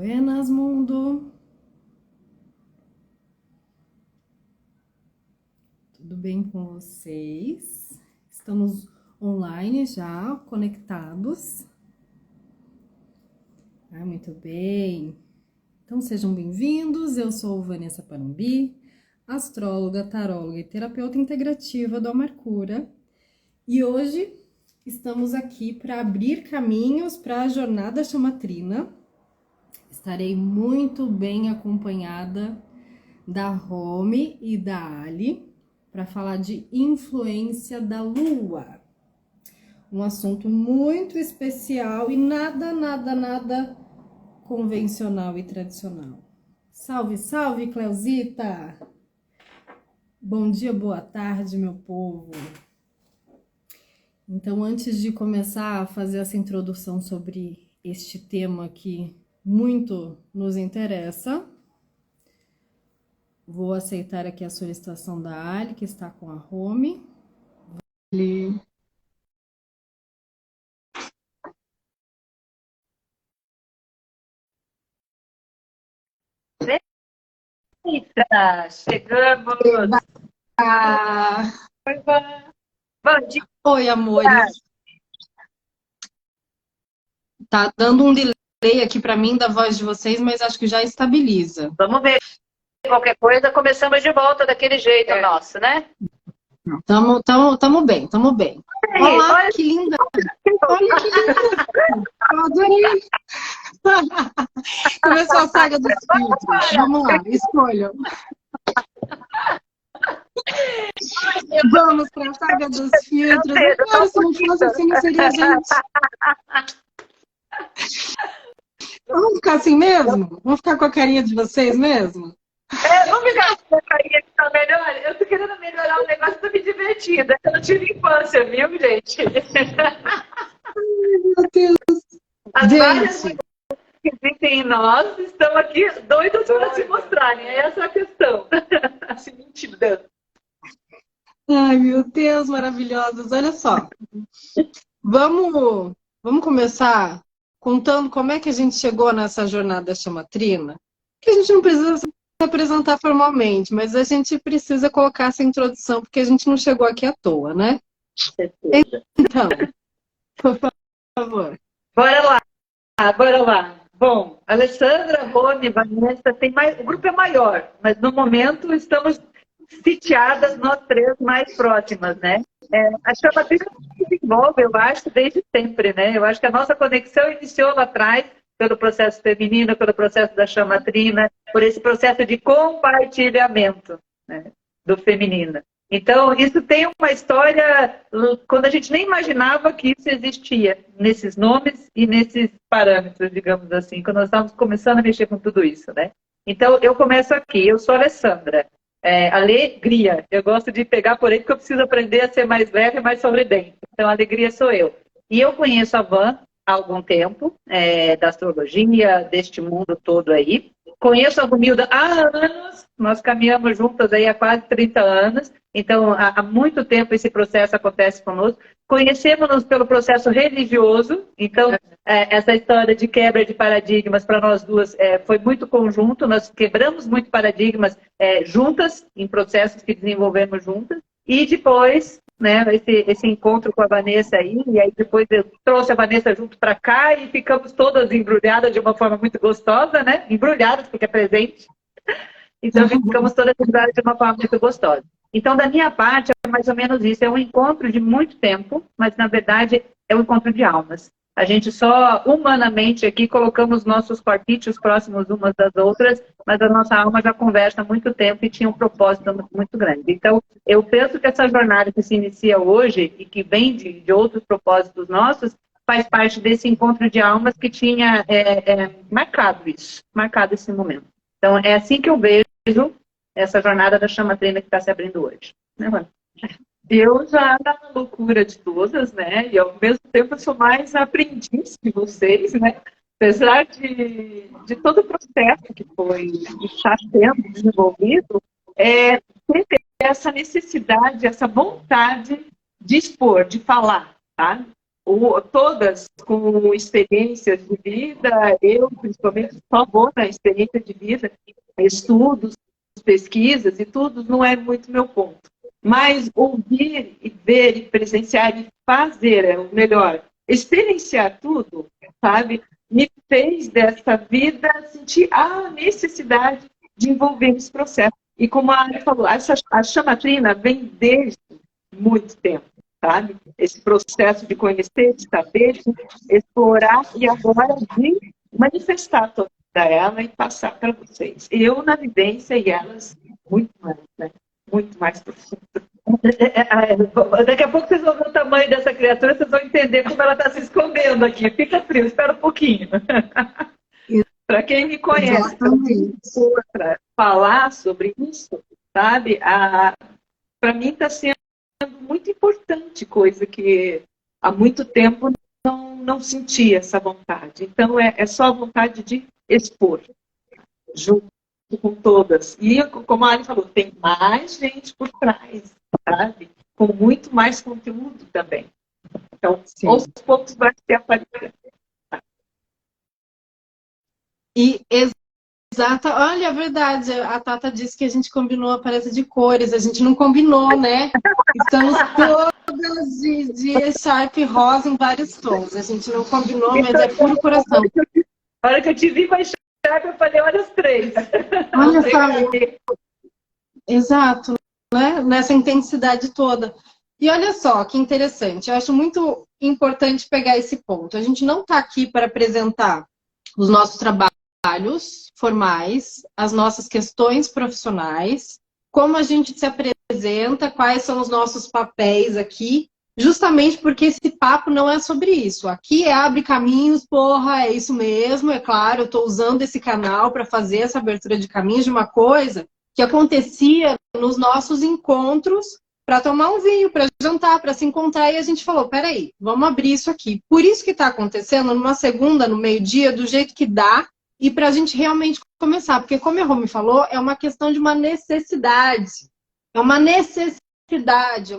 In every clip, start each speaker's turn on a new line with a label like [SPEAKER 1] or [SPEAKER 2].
[SPEAKER 1] Buenas, mundo! Tudo bem com vocês? Estamos online já, conectados. Muito bem. Então sejam bem-vindos. Eu sou Vanessa Panambi, astróloga, taróloga e terapeuta integrativa do Amarcura. E hoje estamos aqui para abrir caminhos para a jornada chamatrina. Estarei muito bem acompanhada da Romy e da Ali para falar de influência da Lua. Um assunto muito especial e nada convencional e tradicional. Salve, salve, Cleuzita! Bom dia, boa tarde, meu povo! Então, antes de começar a fazer essa introdução sobre este tema que muito nos interessa, vou aceitar aqui a solicitação da Ali, que está com a Romy.
[SPEAKER 2] Eita, chegamos!
[SPEAKER 1] Ah,
[SPEAKER 2] Bom dia!
[SPEAKER 1] oi, amores! Tá dando um delay aqui para mim da voz de vocês, mas acho que já estabiliza.
[SPEAKER 2] Vamos ver qualquer coisa, começamos de volta daquele jeito nosso, né?
[SPEAKER 1] Tamo bem, tamo bem. Olá, que linda! Olha que linda! Eu adorei! Começou a saga dos filtros. Vamos lá, escolham. Vamos para a saga dos filtros. Claro, se não fosse assim, não seria a gente. Vamos ficar assim mesmo? Vamos ficar com a carinha de vocês mesmo?
[SPEAKER 2] Vamos ficar com a carinha que tá melhor? Eu tô querendo melhorar o negócio, tô me divertindo. Eu não tive infância, viu, gente?
[SPEAKER 1] Ai, meu Deus!
[SPEAKER 2] As várias que existem em nós estão aqui doidas para se mostrarem. Essa é a questão. Se mentira.
[SPEAKER 1] Ai, meu Deus, maravilhosas. Olha só. Vamos começar contando como é que a gente chegou nessa jornada chamatrina. Que a gente não precisa se apresentar formalmente, mas a gente precisa colocar essa introdução, porque a gente não chegou aqui à toa, né? Então, por favor.
[SPEAKER 2] Bora lá. Bom, Alessandra, Rony, Vanessa, o grupo é maior, mas no momento estamos sitiadas nós três mais próximas, né? A chamatrina se desenvolve, eu acho, desde sempre, né? Eu acho que a nossa conexão iniciou lá atrás, pelo processo feminino, pelo processo da chamatrina, por esse processo de compartilhamento, né, do feminino. Então, isso tem uma história quando a gente nem imaginava que isso existia, nesses nomes e nesses parâmetros, digamos assim, quando nós estávamos começando a mexer com tudo isso, né? Então, eu começo aqui, eu sou a Alessandra. Alegria, eu gosto de pegar por aí porque eu preciso aprender a ser mais leve e mais sorridente. Então, a alegria sou eu. E eu conheço a Van há algum tempo, da astrologia, deste mundo todo aí. Conheço a Romilda há anos, nós caminhamos juntas aí há quase 30 anos, então há muito tempo esse processo acontece conosco. Conhecemos-nos pelo processo religioso, então essa história de quebra de paradigmas para nós duas foi muito conjunto, nós quebramos muito paradigmas juntas, em processos que desenvolvemos juntas, e depois, né, esse encontro com a Vanessa aí, e aí depois eu trouxe a Vanessa junto para cá e ficamos todas embrulhadas de uma forma muito gostosa, né? Embrulhadas, porque é presente. Então ficamos todas embrulhadas de uma forma muito gostosa. Então, da minha parte, é mais ou menos isso. É um encontro de muito tempo, mas na verdade é um encontro de almas. A gente só humanamente aqui colocamos nossos corpícios próximos umas das outras, mas a nossa alma já conversa há muito tempo e tinha um propósito muito grande. Então, eu penso que essa jornada que se inicia hoje e que vem de outros propósitos nossos, faz parte desse encontro de almas que tinha marcado esse momento. Então, é assim que eu vejo essa jornada da chamatrina que está se abrindo hoje. Né, mano? Eu já na loucura de todas, né? E ao mesmo tempo eu sou mais aprendiz que vocês, né? Apesar de todo o processo que foi e está sendo desenvolvido, sempre essa necessidade, essa vontade de expor, de falar, tá? todas com experiências de vida, eu principalmente só vou na experiência de vida, estudos, pesquisas e tudo, não é muito meu ponto. Mas ouvir e ver e presenciar e fazer é o melhor. Experienciar tudo, sabe? Me fez dessa vida sentir a necessidade de envolver esse processo. E como a Ana falou, a chamatrina vem desde muito tempo, sabe? Esse processo de conhecer, de saber, de explorar e agora de manifestar toda ela e passar para vocês. Eu na vivência e elas muito mais, né? Muito mais profundo. Daqui a pouco vocês vão ver o tamanho dessa criatura, vocês vão entender como ela está se escondendo aqui. Fica frio, espera um pouquinho. Para quem me conhece, para falar sobre isso, sabe? Para mim está sendo muito importante, coisa que há muito tempo não sentia essa vontade. Então, é só a vontade de expor, junto com todas. E, como a Ari falou, tem mais gente por trás, sabe? Com muito mais conteúdo também. Então, sim, aos poucos vai ser aparecendo.
[SPEAKER 1] E exata, olha, a verdade, a Tata disse que a gente combinou a paleta de cores, a gente não combinou, né? Estamos todas de Sharp rosa em vários tons, a gente não combinou, mas é puro coração.
[SPEAKER 2] A hora que eu te vi com a Sharp, eu falei, olha os três.
[SPEAKER 1] Olha só, exato, né? Nessa intensidade toda. E olha só, que interessante, eu acho muito importante pegar esse ponto. A gente não está aqui para apresentar os nossos trabalhos formais, as nossas questões profissionais, como a gente se apresenta, quais são os nossos papéis aqui, justamente porque esse papo não é sobre isso. Aqui é abre caminhos, porra, é isso mesmo, é claro, eu estou usando esse canal para fazer essa abertura de caminhos de uma coisa que acontecia nos nossos encontros para tomar um vinho, para jantar, para se encontrar, e a gente falou, peraí, vamos abrir isso aqui. Por isso que está acontecendo numa segunda, no meio-dia, do jeito que dá, e para a gente realmente começar. Porque, como a Rô me falou, é uma questão de uma necessidade. É uma necessidade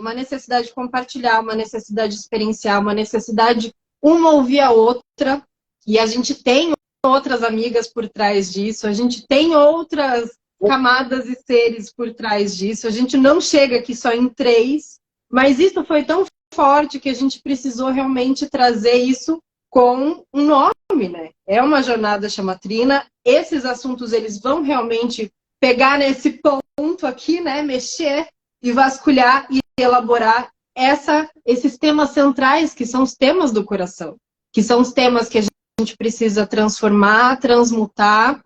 [SPEAKER 1] de compartilhar, uma necessidade de experienciar, uma necessidade uma ouvir a outra. E a gente tem outras amigas por trás disso, a gente tem outras camadas e seres por trás disso. A gente não chega aqui só em 3, mas isso foi tão forte que a gente precisou realmente trazer isso com um nome, né? É uma jornada chamatrina. Esses assuntos, eles vão realmente pegar nesse ponto aqui, né? Mexer e vasculhar e elaborar esses temas centrais, que são os temas do coração, que são os temas que a gente precisa transformar, transmutar,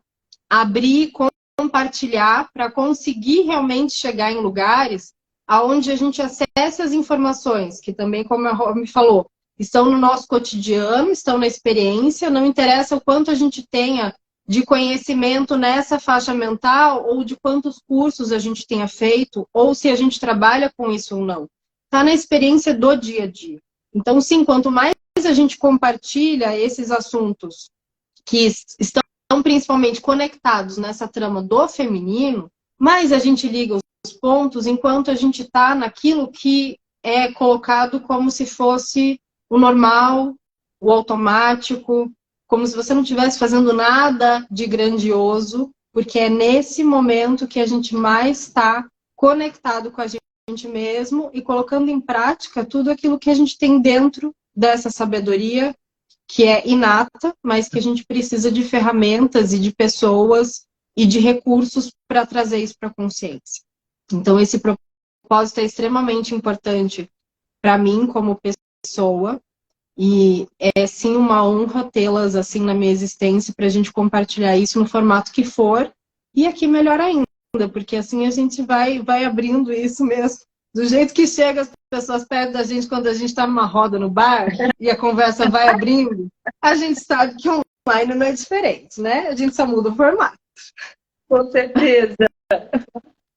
[SPEAKER 1] abrir, compartilhar, para conseguir realmente chegar em lugares onde a gente acesse as informações, que também, como a Rô me falou, estão no nosso cotidiano, estão na experiência, não interessa o quanto a gente tenha de conhecimento nessa faixa mental, ou de quantos cursos a gente tenha feito, ou se a gente trabalha com isso ou não. Está na experiência do dia a dia. Então, sim, quanto mais a gente compartilha esses assuntos que estão principalmente conectados nessa trama do feminino, mais a gente liga os pontos enquanto a gente está naquilo que é colocado como se fosse o normal, o automático, como se você não estivesse fazendo nada de grandioso, porque é nesse momento que a gente mais está conectado com a gente mesmo e colocando em prática tudo aquilo que a gente tem dentro dessa sabedoria, que é inata, mas que a gente precisa de ferramentas e de pessoas e de recursos para trazer isso para a consciência. Então, esse propósito é extremamente importante para mim como pessoa, e é sim uma honra tê-las assim na minha existência para a gente compartilhar isso no formato que for, e aqui melhor ainda, porque assim a gente vai abrindo isso mesmo, do jeito que chega as pessoas perto da gente quando a gente está numa roda no bar e a conversa vai abrindo, a gente sabe que online não é diferente, né? A gente só muda o formato.
[SPEAKER 2] Com certeza.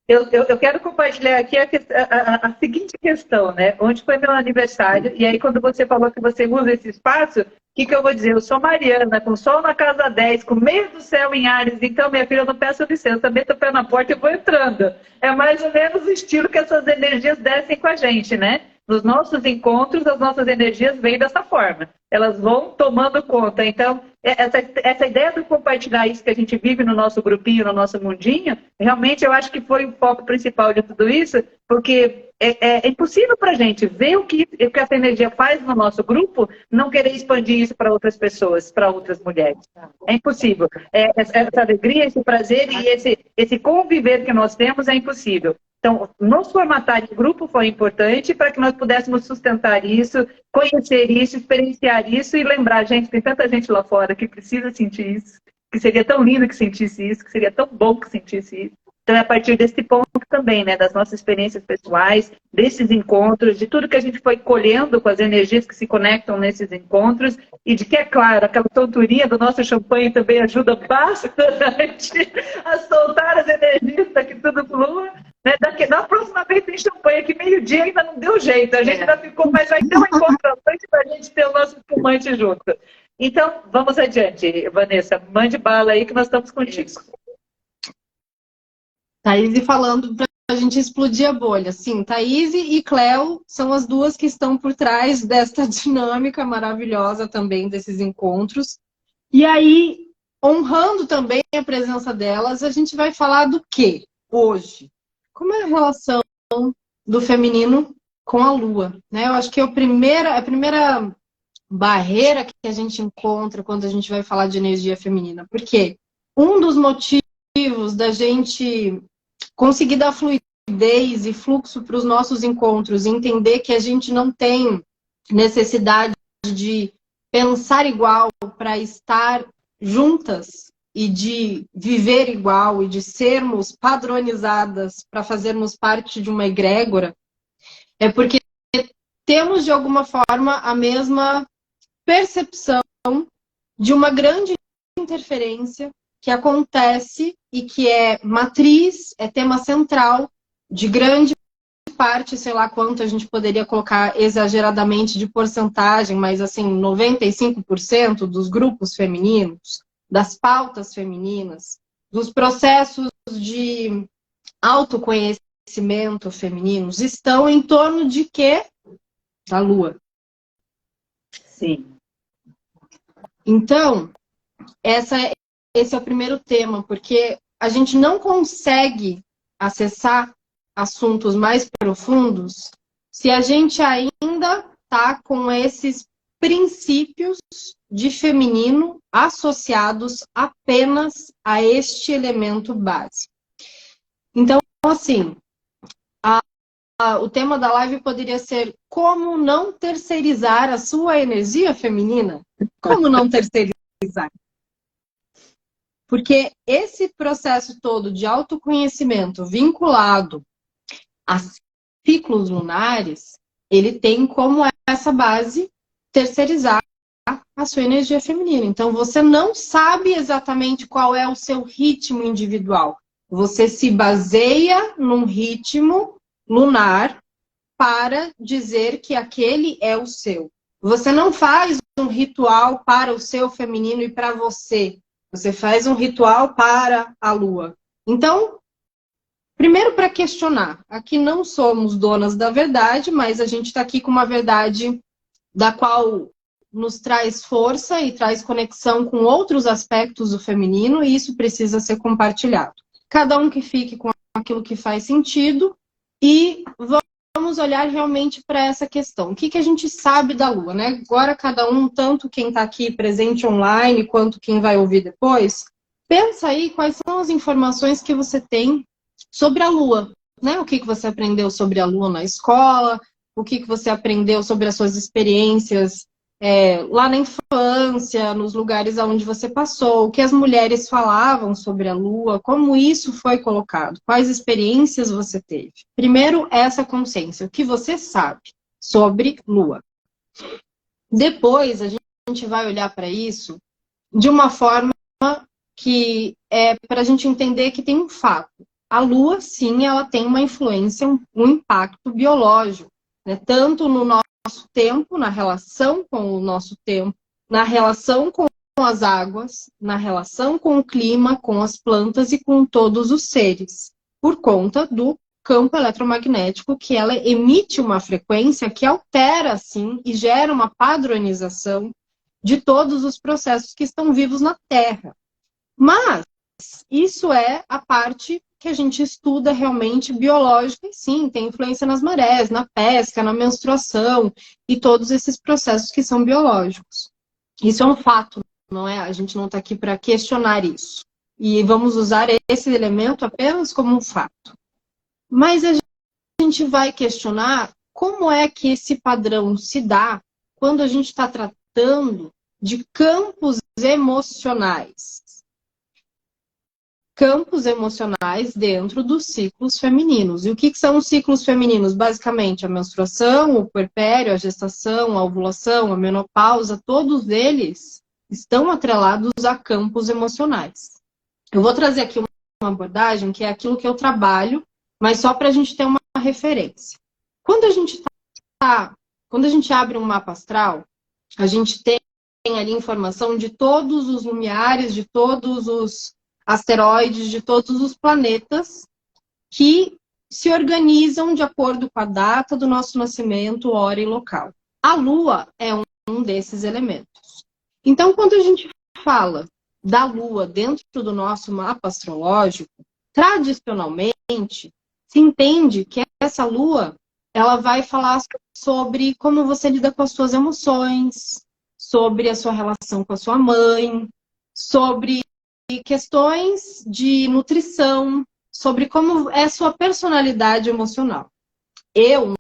[SPEAKER 2] Eu quero compartilhar aqui a seguinte questão, né? Ontem foi meu aniversário, e aí quando você falou que você usa esse espaço, o que eu vou dizer? Eu sou Mariana, com sol na casa 10, com meio do céu em Áries, então, minha filha, eu não peço licença, meto o pé na porta e vou entrando. É mais ou menos o estilo que essas energias descem com a gente, né? nos nossos encontros, as nossas energias vêm dessa forma. Elas vão tomando conta. Então, essa ideia de compartilhar isso que a gente vive no nosso grupinho, no nosso mundinho, realmente eu acho que foi o foco principal de tudo isso, porque é impossível para a gente ver o que essa energia faz no nosso grupo, não querer expandir isso para outras pessoas, para outras mulheres. É impossível. Essa alegria, esse prazer e esse conviver que nós temos é impossível. Então, nos formatar em grupo foi importante para que nós pudéssemos sustentar isso, conhecer isso, experienciar isso e lembrar, gente, tem tanta gente lá fora que precisa sentir isso, que seria tão lindo que sentisse isso, que seria tão bom que sentisse isso. Então, é a partir desse ponto também, né, das nossas experiências pessoais, desses encontros, de tudo que a gente foi colhendo com as energias que se conectam nesses encontros, e de que, é claro, aquela tonturinha do nosso champanhe também ajuda bastante a soltar as energias para que tudo flua. Né? Na próxima vez tem champanhe aqui, meio-dia ainda não deu jeito, a gente ainda ficou, mas vai ter um encontro à noite para a gente ter o nosso espumante junto. Então, vamos adiante, Vanessa, mande bala aí que nós estamos contigo.
[SPEAKER 1] Thaís falando para a gente explodir a bolha. Sim, Thaís e Cléo são as duas que estão por trás desta dinâmica maravilhosa também desses encontros. E aí, honrando também a presença delas, a gente vai falar do quê hoje? Como é a relação do feminino com a Lua? Né? Eu acho que a primeira barreira que a gente encontra quando a gente vai falar de energia feminina. Porque um dos motivos da gente conseguir dar fluidez e fluxo para os nossos encontros, entender que a gente não tem necessidade de pensar igual para estar juntas e de viver igual e de sermos padronizadas para fazermos parte de uma egrégora, é porque temos de alguma forma a mesma percepção de uma grande interferência que acontece e que é matriz, é tema central de grande parte, sei lá quanto a gente poderia colocar exageradamente de porcentagem, mas assim, 95% dos grupos femininos, das pautas femininas, dos processos de autoconhecimento femininos, estão em torno de quê? Da Lua.
[SPEAKER 2] Sim.
[SPEAKER 1] Então, esse é o primeiro tema, porque a gente não consegue acessar assuntos mais profundos se a gente ainda está com esses princípios de feminino associados apenas a este elemento básico. Então, assim, o tema da live poderia ser como não terceirizar a sua energia feminina? Como não terceirizar? Porque esse processo todo de autoconhecimento vinculado a ciclos lunares, ele tem como essa base terceirizar a sua energia feminina. Então, você não sabe exatamente qual é o seu ritmo individual. Você se baseia num ritmo lunar para dizer que aquele é o seu. Você não faz um ritual para o seu feminino e para você. Você faz um ritual para a Lua. Então, primeiro para questionar. Aqui não somos donas da verdade, mas a gente está aqui com uma verdade da qual nos traz força e traz conexão com outros aspectos do feminino, e isso precisa ser compartilhado. Cada um que fique com aquilo que faz sentido e vamos olhar realmente para essa questão. O que a gente sabe da Lua, né? Agora cada um, tanto quem está aqui presente online, quanto quem vai ouvir depois, pensa aí quais são as informações que você tem sobre a Lua, né? O que você aprendeu sobre a Lua na escola, o que você aprendeu sobre as suas experiências lá na infância, nos lugares onde você passou, o que as mulheres falavam sobre a Lua, como isso foi colocado, quais experiências você teve. Primeiro, essa consciência, o que você sabe sobre Lua. Depois, a gente vai olhar para isso de uma forma que é para a gente entender que tem um fato. A Lua, sim, ela tem uma influência, um impacto biológico, né? Tanto no nosso tempo, na relação com o nosso tempo, na relação com as águas, na relação com o clima, com as plantas e com todos os seres, por conta do campo eletromagnético que ela emite uma frequência que altera, assim, e gera uma padronização de todos os processos que estão vivos na Terra. Mas isso é a parte que a gente estuda realmente biológica, e sim, tem influência nas marés, na pesca, na menstruação e todos esses processos que são biológicos. Isso é um fato, não é? A gente não está aqui para questionar isso. E vamos usar esse elemento apenas como um fato. Mas a gente vai questionar como é que esse padrão se dá quando a gente está tratando de campos emocionais. Campos emocionais dentro dos ciclos femininos. E o que são os ciclos femininos? Basicamente, a menstruação, o puerpério, a gestação, a ovulação, a menopausa, todos eles estão atrelados a campos emocionais. Eu vou trazer aqui uma abordagem que é aquilo que eu trabalho, mas só para a gente ter uma referência. Quando a gente abre um mapa astral, a gente tem ali informação de todos os lumiares, de todos os asteroides, de todos os planetas que se organizam de acordo com a data do nosso nascimento, hora e local. A Lua é um desses elementos. Então, quando a gente fala da Lua dentro do nosso mapa astrológico, tradicionalmente, se entende que essa Lua, ela vai falar sobre como você lida com as suas emoções, sobre a sua relação com a sua mãe, sobre questões de nutrição, sobre como é a sua personalidade emocional. Eu,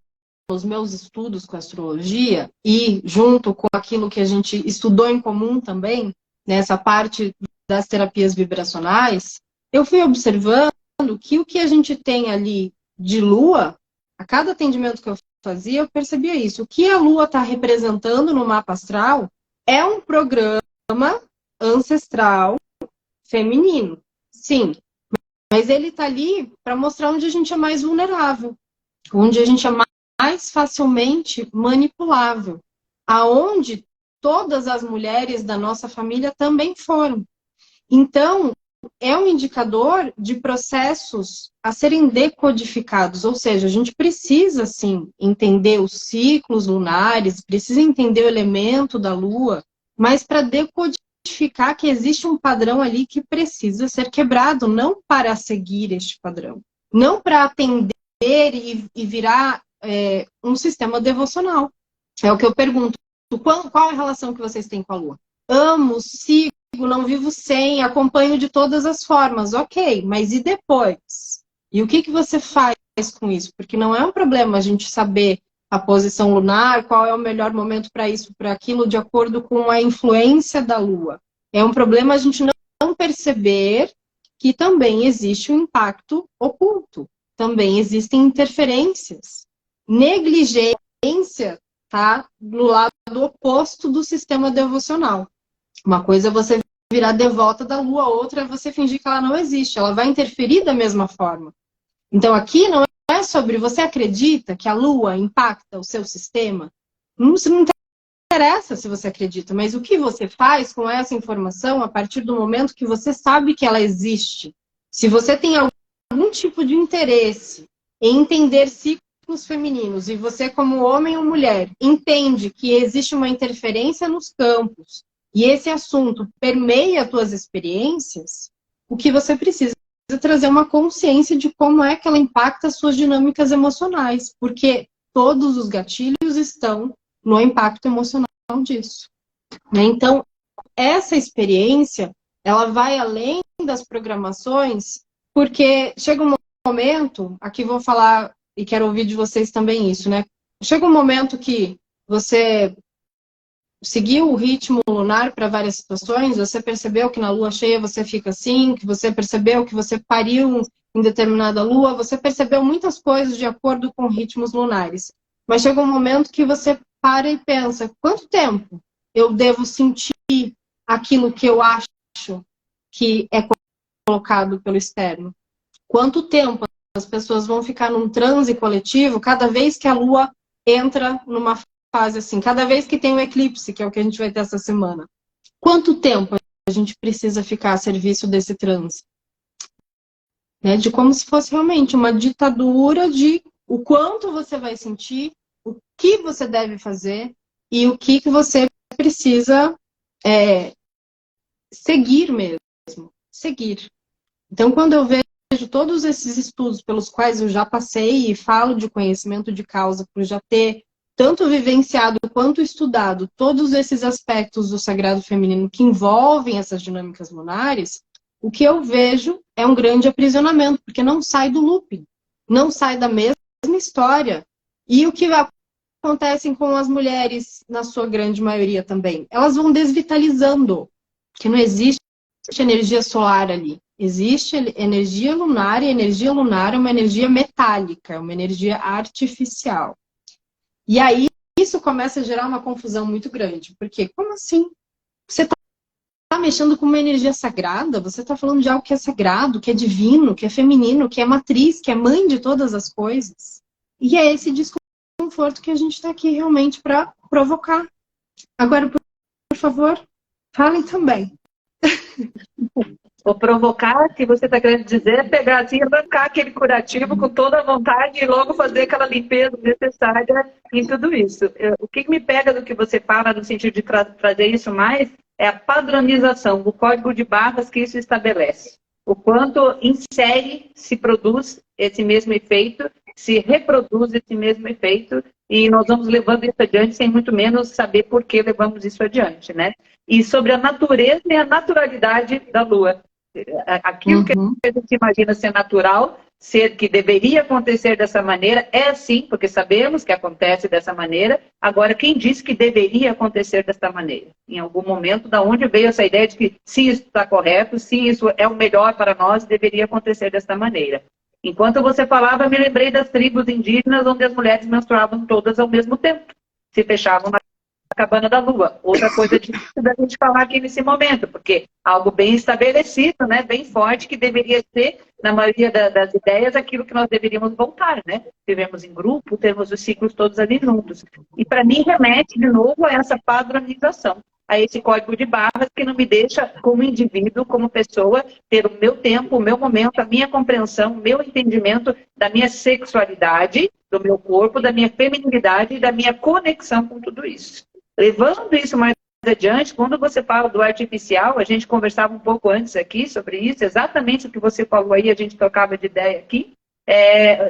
[SPEAKER 1] nos meus estudos com astrologia, e junto com aquilo que a gente estudou em comum também, nessa parte das terapias vibracionais, eu fui observando que o que a gente tem ali de Lua, a cada atendimento que eu fazia, eu percebia isso. O que a Lua está representando no mapa astral é um programa ancestral feminino, sim. Mas ele está ali para mostrar onde a gente é mais vulnerável, onde a gente é mais facilmente manipulável, aonde todas as mulheres da nossa família também foram. Então, é um indicador de processos a serem decodificados, ou seja, a gente precisa, sim, entender os ciclos lunares, precisa entender o elemento da Lua, mas para decodificar que existe um padrão ali que precisa ser quebrado, não para seguir este padrão, não para atender e virar um sistema devocional. É o que eu pergunto. Qual a relação que vocês têm com a Lua? Amo, sigo, não vivo sem, acompanho de todas as formas. Ok, mas e depois? E o que você faz com isso? Porque não é um problema a gente saber a posição lunar, qual é o melhor momento para isso, para aquilo, de acordo com a influência da Lua. É um problema a gente não perceber que também existe um impacto oculto. Também existem interferências. Negligência tá no lado oposto do sistema devocional. Uma coisa é você virar devota da Lua, outra é você fingir que ela não existe. Ela vai interferir da mesma forma. Então aqui não é sobre você acredita que a Lua impacta o seu sistema. Não interessa se você acredita, mas o que você faz com essa informação a partir do momento que você sabe que ela existe. Se você tem algum tipo de interesse em entender ciclos femininos e você, como homem ou mulher, entende que existe uma interferência nos campos e esse assunto permeia as tuas experiências, o que você precisa é trazer uma consciência de como é que ela impacta as suas dinâmicas emocionais, porque todos os gatilhos estão no impacto emocional disso. Então, essa experiência, ela vai além das programações, porque chega um momento, aqui vou falar e quero ouvir de vocês também isso, né? Chega um momento que você seguiu o ritmo lunar para várias situações, você percebeu que na lua cheia você fica assim, que você percebeu que você pariu em determinada lua, você percebeu muitas coisas de acordo com ritmos lunares. Mas chega um momento que você para e pensa, quanto tempo eu devo sentir aquilo que eu acho que é colocado pelo externo? Quanto tempo as pessoas vão ficar num transe coletivo cada vez que a Lua entra numa fase assim, cada vez que tem um eclipse, que é o que a gente vai ter essa semana? Quanto tempo a gente precisa ficar a serviço desse transe? né? De como se fosse realmente uma ditadura de o quanto você vai sentir, o que você deve fazer e o que você precisa seguir mesmo, seguir. Então, quando eu vejo todos esses estudos pelos quais eu já passei e falo de conhecimento de causa, por já ter tanto vivenciado quanto estudado todos esses aspectos do sagrado feminino que envolvem essas dinâmicas lunares, o que eu vejo é um grande aprisionamento, porque não sai do looping, não sai da mesma história. E o que acontece com as mulheres, na sua grande maioria também? Elas vão desvitalizando, porque não existe energia solar ali. Existe energia lunar, e a energia lunar é uma energia metálica, uma energia artificial. E aí isso começa a gerar uma confusão muito grande. Porque, como assim? Você está mexendo com uma energia sagrada? Você está falando de algo que é sagrado, que é divino, que é feminino, que é matriz, que é mãe de todas as coisas. E é esse desconforto que a gente está aqui realmente para provocar. Agora, por favor, falem também.
[SPEAKER 2] Ou provocar, que você está querendo dizer, é pegar assim, arrancar aquele curativo com toda a vontade e logo fazer aquela limpeza necessária em tudo isso. O que me pega do que você fala, no sentido de trazer isso mais, é a padronização, o código de barras que isso estabelece. O quanto em série se produz esse mesmo efeito, se reproduz esse mesmo efeito, e nós vamos levando isso adiante sem muito menos saber por que levamos isso adiante, né? E sobre a natureza e a naturalidade da Lua. Aquilo que a gente imagina ser natural, ser que deveria acontecer dessa maneira, é assim, porque sabemos que acontece dessa maneira. Agora, quem disse que deveria acontecer dessa maneira? Em algum momento, da onde veio essa ideia de que se isso está correto, se isso é o melhor para nós, deveria acontecer dessa maneira? Enquanto você falava, me lembrei das tribos indígenas onde as mulheres menstruavam todas ao mesmo tempo. Se fechavam na cabana da lua. Outra coisa difícil da gente falar aqui nesse momento, porque algo bem estabelecido, né, bem forte, que deveria ser, na maioria das ideias, aquilo que nós deveríamos voltar, né? Vivemos em grupo, temos os ciclos todos ali juntos. E para mim remete de novo a essa padronização, a esse código de barras que não me deixa, como indivíduo, como pessoa, ter o meu tempo, o meu momento, a minha compreensão, o meu entendimento da minha sexualidade, do meu corpo, da minha feminilidade e da minha conexão com tudo isso. Levando isso mais adiante, quando você fala do artificial, a gente conversava um pouco antes aqui sobre isso, exatamente o que você falou aí, a gente trocava de ideia aqui,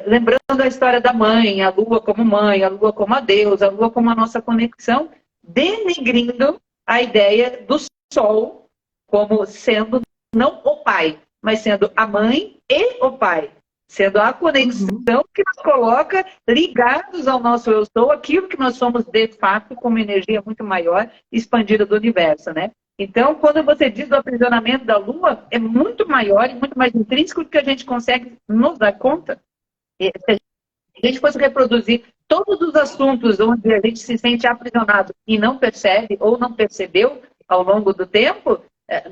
[SPEAKER 2] lembrando a história da mãe, a lua como a Deus, a lua como a nossa conexão, denegrindo a ideia do sol como sendo não o pai, mas sendo a mãe e o pai. Sendo a conexão que nos coloca ligados ao nosso eu sou, aquilo que nós somos de fato, com uma energia muito maior, expandida do universo, né? Então, quando você diz do aprisionamento da Lua, é muito maior e muito mais intrínseco do que a gente consegue nos dar conta. Se a gente fosse reproduzir todos os assuntos onde a gente se sente aprisionado e não percebe ou não percebeu ao longo do tempo,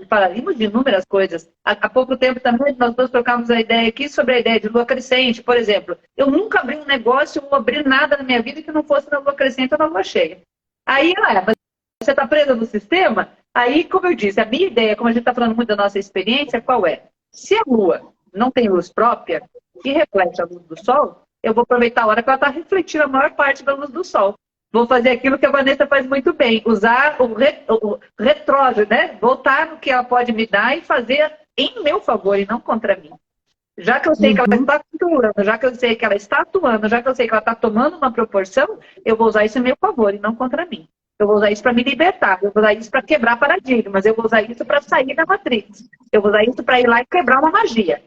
[SPEAKER 2] falaríamos de inúmeras coisas. Há pouco tempo também nós dois trocamos a ideia aqui sobre a ideia de lua crescente, por exemplo. Eu nunca abri um negócio ou abri nada na minha vida que não fosse na lua crescente ou na lua cheia. Aí, mas você está presa no sistema? Aí, como eu disse, a minha ideia, como a gente está falando muito da nossa experiência, qual é? Se a lua não tem luz própria, que reflete a luz do sol, eu vou aproveitar a hora que ela está refletindo a maior parte da luz do sol. Vou fazer aquilo que a Vanessa faz muito bem, usar o retrógrado, né? Voltar no que ela pode me dar e fazer em meu favor e não contra mim. Já que eu sei que ela está atuando, já que eu sei que ela está atuando, já que eu sei que ela está tomando uma proporção, eu vou usar isso em meu favor e não contra mim. Eu vou usar isso para me libertar, eu vou usar isso para quebrar paradigmas, eu vou usar isso para sair da matriz, eu vou usar isso para ir lá e quebrar uma magia.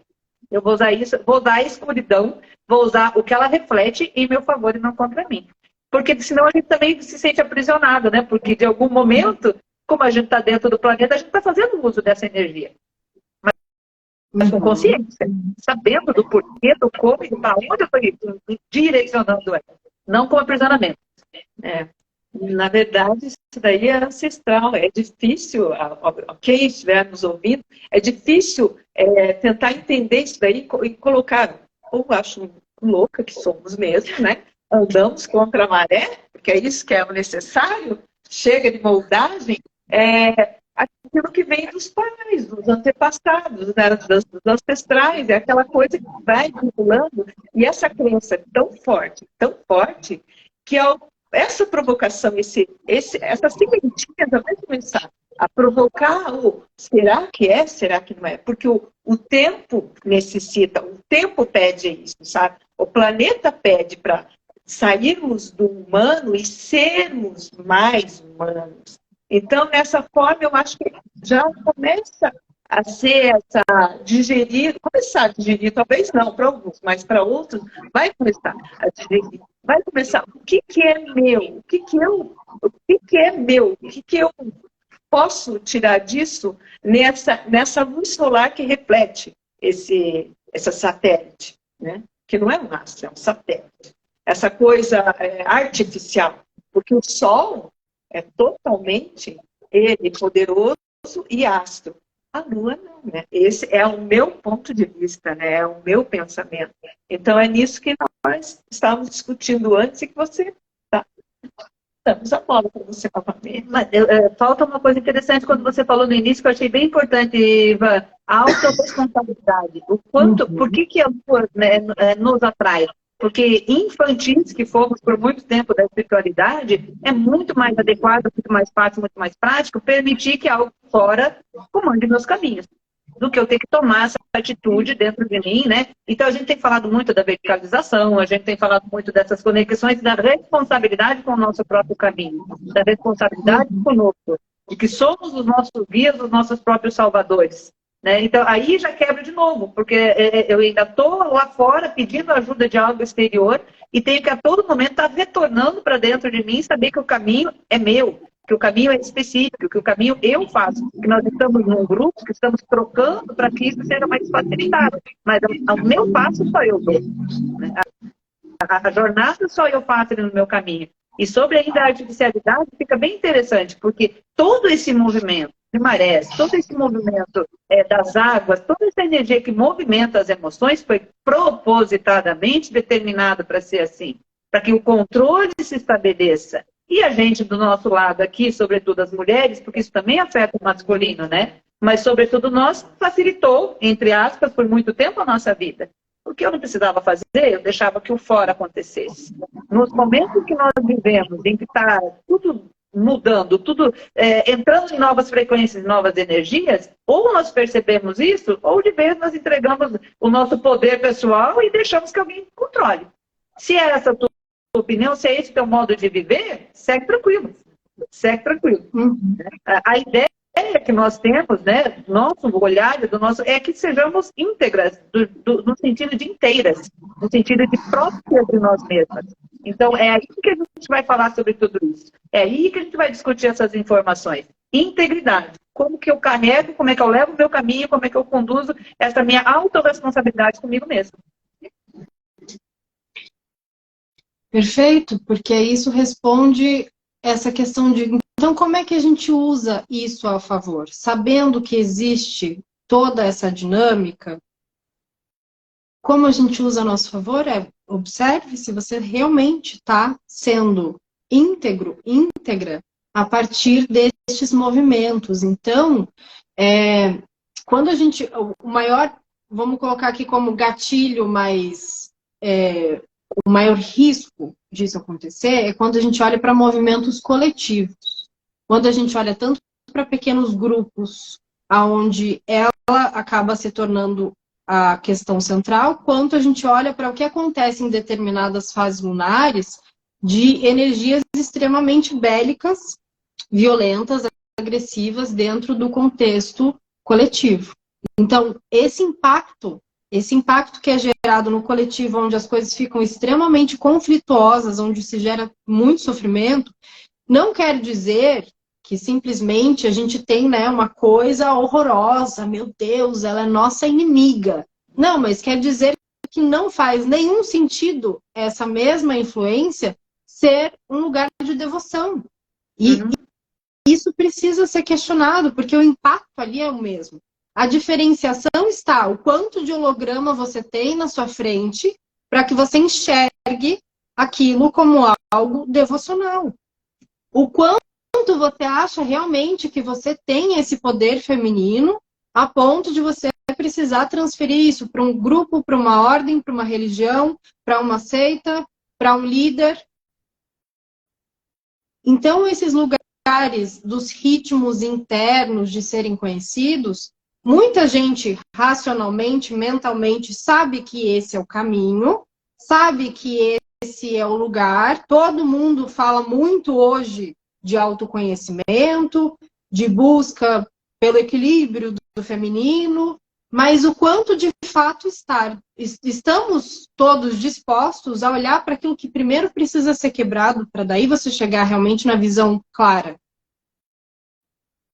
[SPEAKER 2] Eu vou usar isso, vou usar a escuridão, vou usar o que ela reflete em meu favor e não contra mim. Porque senão a gente também se sente aprisionado, né? Porque de algum momento, como a gente está dentro do planeta, a gente está fazendo uso dessa energia. Mas com consciência, sabendo do porquê, do como e para onde eu estou direcionando ela. Não com aprisionamento.
[SPEAKER 3] Na verdade, isso daí é ancestral, é difícil, quem estiver nos ouvindo, é difícil tentar entender isso daí e colocar, ou acho louca que somos mesmo, né? Andamos contra a maré, porque é isso que é o necessário, chega de moldagem, aquilo que vem dos pais, dos antepassados, né, dos ancestrais, é aquela coisa que vai vinculando, e essa crença é tão forte, que essa provocação, essa sementinha já vai começar a provocar o será que é, será que não é? Porque o tempo necessita, o tempo pede isso, sabe? O planeta pede para sairmos do humano e sermos mais humanos. Então, dessa forma, eu acho que já começa a ser começar a digerir, talvez não para alguns, mas para outros, vai começar a digerir. Vai começar, o que é meu? O que é meu? O que eu posso tirar disso nessa luz solar que reflete essa satélite, né? Que não é um astro, é um satélite. Essa coisa artificial, porque o Sol é totalmente poderoso e astro. A Lua não, né? Esse é o meu ponto de vista, né? É o meu pensamento. Então é nisso que nós estávamos discutindo antes e que você está. Damos a bola para você novamente.
[SPEAKER 2] Mas, falta uma coisa interessante quando você falou no início, que eu achei bem importante, Iva, a autorresponsabilidade. O quanto, por que a Lua, né, nos atrai? Porque infantis que fomos por muito tempo da espiritualidade, é muito mais adequado, muito mais fácil, muito mais prático permitir que algo fora comande meus caminhos, do que eu ter que tomar essa atitude dentro de mim, né? Então a gente tem falado muito da verticalização, a gente tem falado muito dessas conexões, da responsabilidade com o nosso próprio caminho, da responsabilidade conosco, de que somos os nossos guias, os nossos próprios salvadores. Né? Então, aí já quebra de novo, porque eu ainda estou lá fora pedindo ajuda de algo exterior e tenho que a todo momento estar retornando para dentro de mim, saber que o caminho é meu, que o caminho é específico, que o caminho eu faço, que nós estamos num grupo, que estamos trocando para que isso seja mais facilitado. Mas o meu passo só eu dou. Né? A jornada só eu faço no meu caminho. E sobre ainda a artificialidade fica bem interessante, porque todo esse movimento de marés, todo esse movimento das águas, toda essa energia que movimenta as emoções foi propositadamente determinado para ser assim, para que o controle se estabeleça. E a gente do nosso lado aqui, sobretudo as mulheres, porque isso também afeta o masculino, né? Mas sobretudo nós facilitou, entre aspas, por muito tempo a nossa vida. O que eu não precisava fazer, eu deixava que o fora acontecesse. Nos momentos que nós vivemos, em que está tudo mudando, tudo entrando em novas frequências, novas energias, ou nós percebemos isso, ou de vez nós entregamos o nosso poder pessoal e deixamos que alguém controle. Se é essa a tua opinião, se é esse o teu modo de viver, segue tranquilo. Segue tranquilo. A ideia que nós temos, né, nosso olhar, é que sejamos íntegras, no sentido de inteiras, no sentido de próprias de nós mesmas. Então, é aí que a gente vai falar sobre tudo isso. É aí que a gente vai discutir essas informações. Integridade. Como que eu carrego, como é que eu levo o meu caminho, como é que eu conduzo essa minha autorresponsabilidade comigo mesmo.
[SPEAKER 1] Perfeito, porque isso responde essa questão de, então, como é que a gente usa isso a favor? Sabendo que existe toda essa dinâmica, como a gente usa a nosso favor observe se você realmente está sendo íntegra, a partir destes movimentos. Então, quando a gente, o maior, vamos colocar aqui como gatilho, mas o maior risco disso acontecer é quando a gente olha para movimentos coletivos. Quando a gente olha tanto para pequenos grupos, onde ela acaba se tornando a questão central, quanto a gente olha para o que acontece em determinadas fases lunares de energias extremamente bélicas, violentas, agressivas dentro do contexto coletivo. Então, esse impacto que é gerado no coletivo, onde as coisas ficam extremamente conflituosas, onde se gera muito sofrimento, não quer dizer que simplesmente a gente tem, né, uma coisa horrorosa, meu Deus, ela é nossa inimiga. Não, mas quer dizer que não faz nenhum sentido essa mesma influência ser um lugar de devoção. E isso precisa ser questionado, porque o impacto ali é o mesmo. A diferenciação está o quanto de holograma você tem na sua frente para que você enxergue aquilo como algo devocional. O quanto quanto você acha realmente que você tem esse poder feminino a ponto de você precisar transferir isso para um grupo, para uma ordem, para uma religião, para uma seita, para um líder. Então, esses lugares dos ritmos internos de serem conhecidos, muita gente racionalmente, mentalmente, sabe que esse é o caminho, sabe que esse é o lugar. Todo mundo fala muito hoje de autoconhecimento, de busca pelo equilíbrio do feminino, mas o quanto de fato estamos todos dispostos a olhar para aquilo que primeiro precisa ser quebrado, para daí você chegar realmente na visão clara.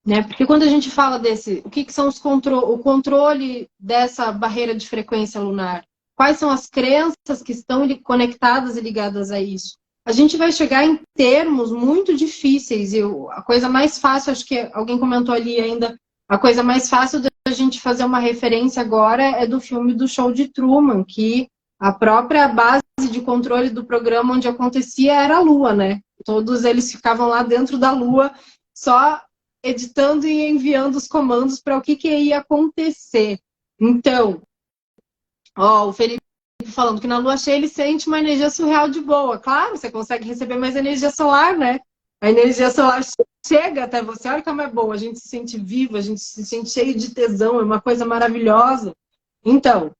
[SPEAKER 1] Né? Porque quando a gente fala o que são o controle dessa barreira de frequência lunar, quais são as crenças que estão conectadas e ligadas a isso? A gente vai chegar em termos muito difíceis, e a coisa mais fácil, acho que alguém comentou ali ainda, a coisa mais fácil da gente fazer uma referência agora é do filme do Show de Truman, que a própria base de controle do programa onde acontecia era a Lua, né? Todos eles ficavam lá dentro da Lua, só editando e enviando os comandos para o que ia acontecer. Então, o Felipe falando que na Lua cheia ele sente uma energia surreal de boa. Claro, você consegue receber mais energia solar, né? A energia solar chega até você, olha como é boa, a gente se sente viva, a gente se sente cheio de tesão, é uma coisa maravilhosa. Então,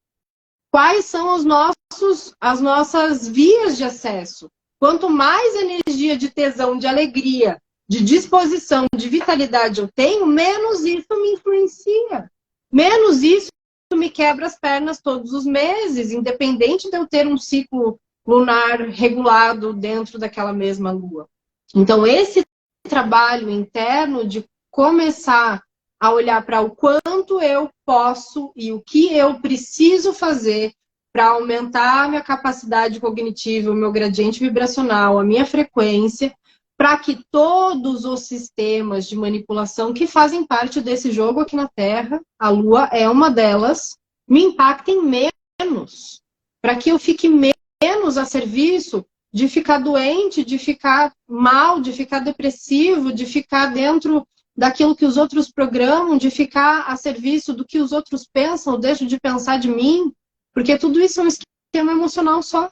[SPEAKER 1] quais são as nossas vias de acesso? Quanto mais energia de tesão, de alegria, de disposição, de vitalidade eu tenho, menos isso me influencia. Menos isso me quebra as pernas todos os meses, independente de eu ter um ciclo lunar regulado dentro daquela mesma lua. Então, esse trabalho interno de começar a olhar para o quanto eu posso e o que eu preciso fazer para aumentar a minha capacidade cognitiva, o meu gradiente vibracional, a minha frequência, para que todos os sistemas de manipulação que fazem parte desse jogo aqui na Terra, a Lua é uma delas, me impactem menos, para que eu fique menos a serviço de ficar doente, de ficar mal, de ficar depressivo, de ficar dentro daquilo que os outros programam, de ficar a serviço do que os outros pensam, ou deixo de pensar de mim, porque tudo isso é um esquema emocional só.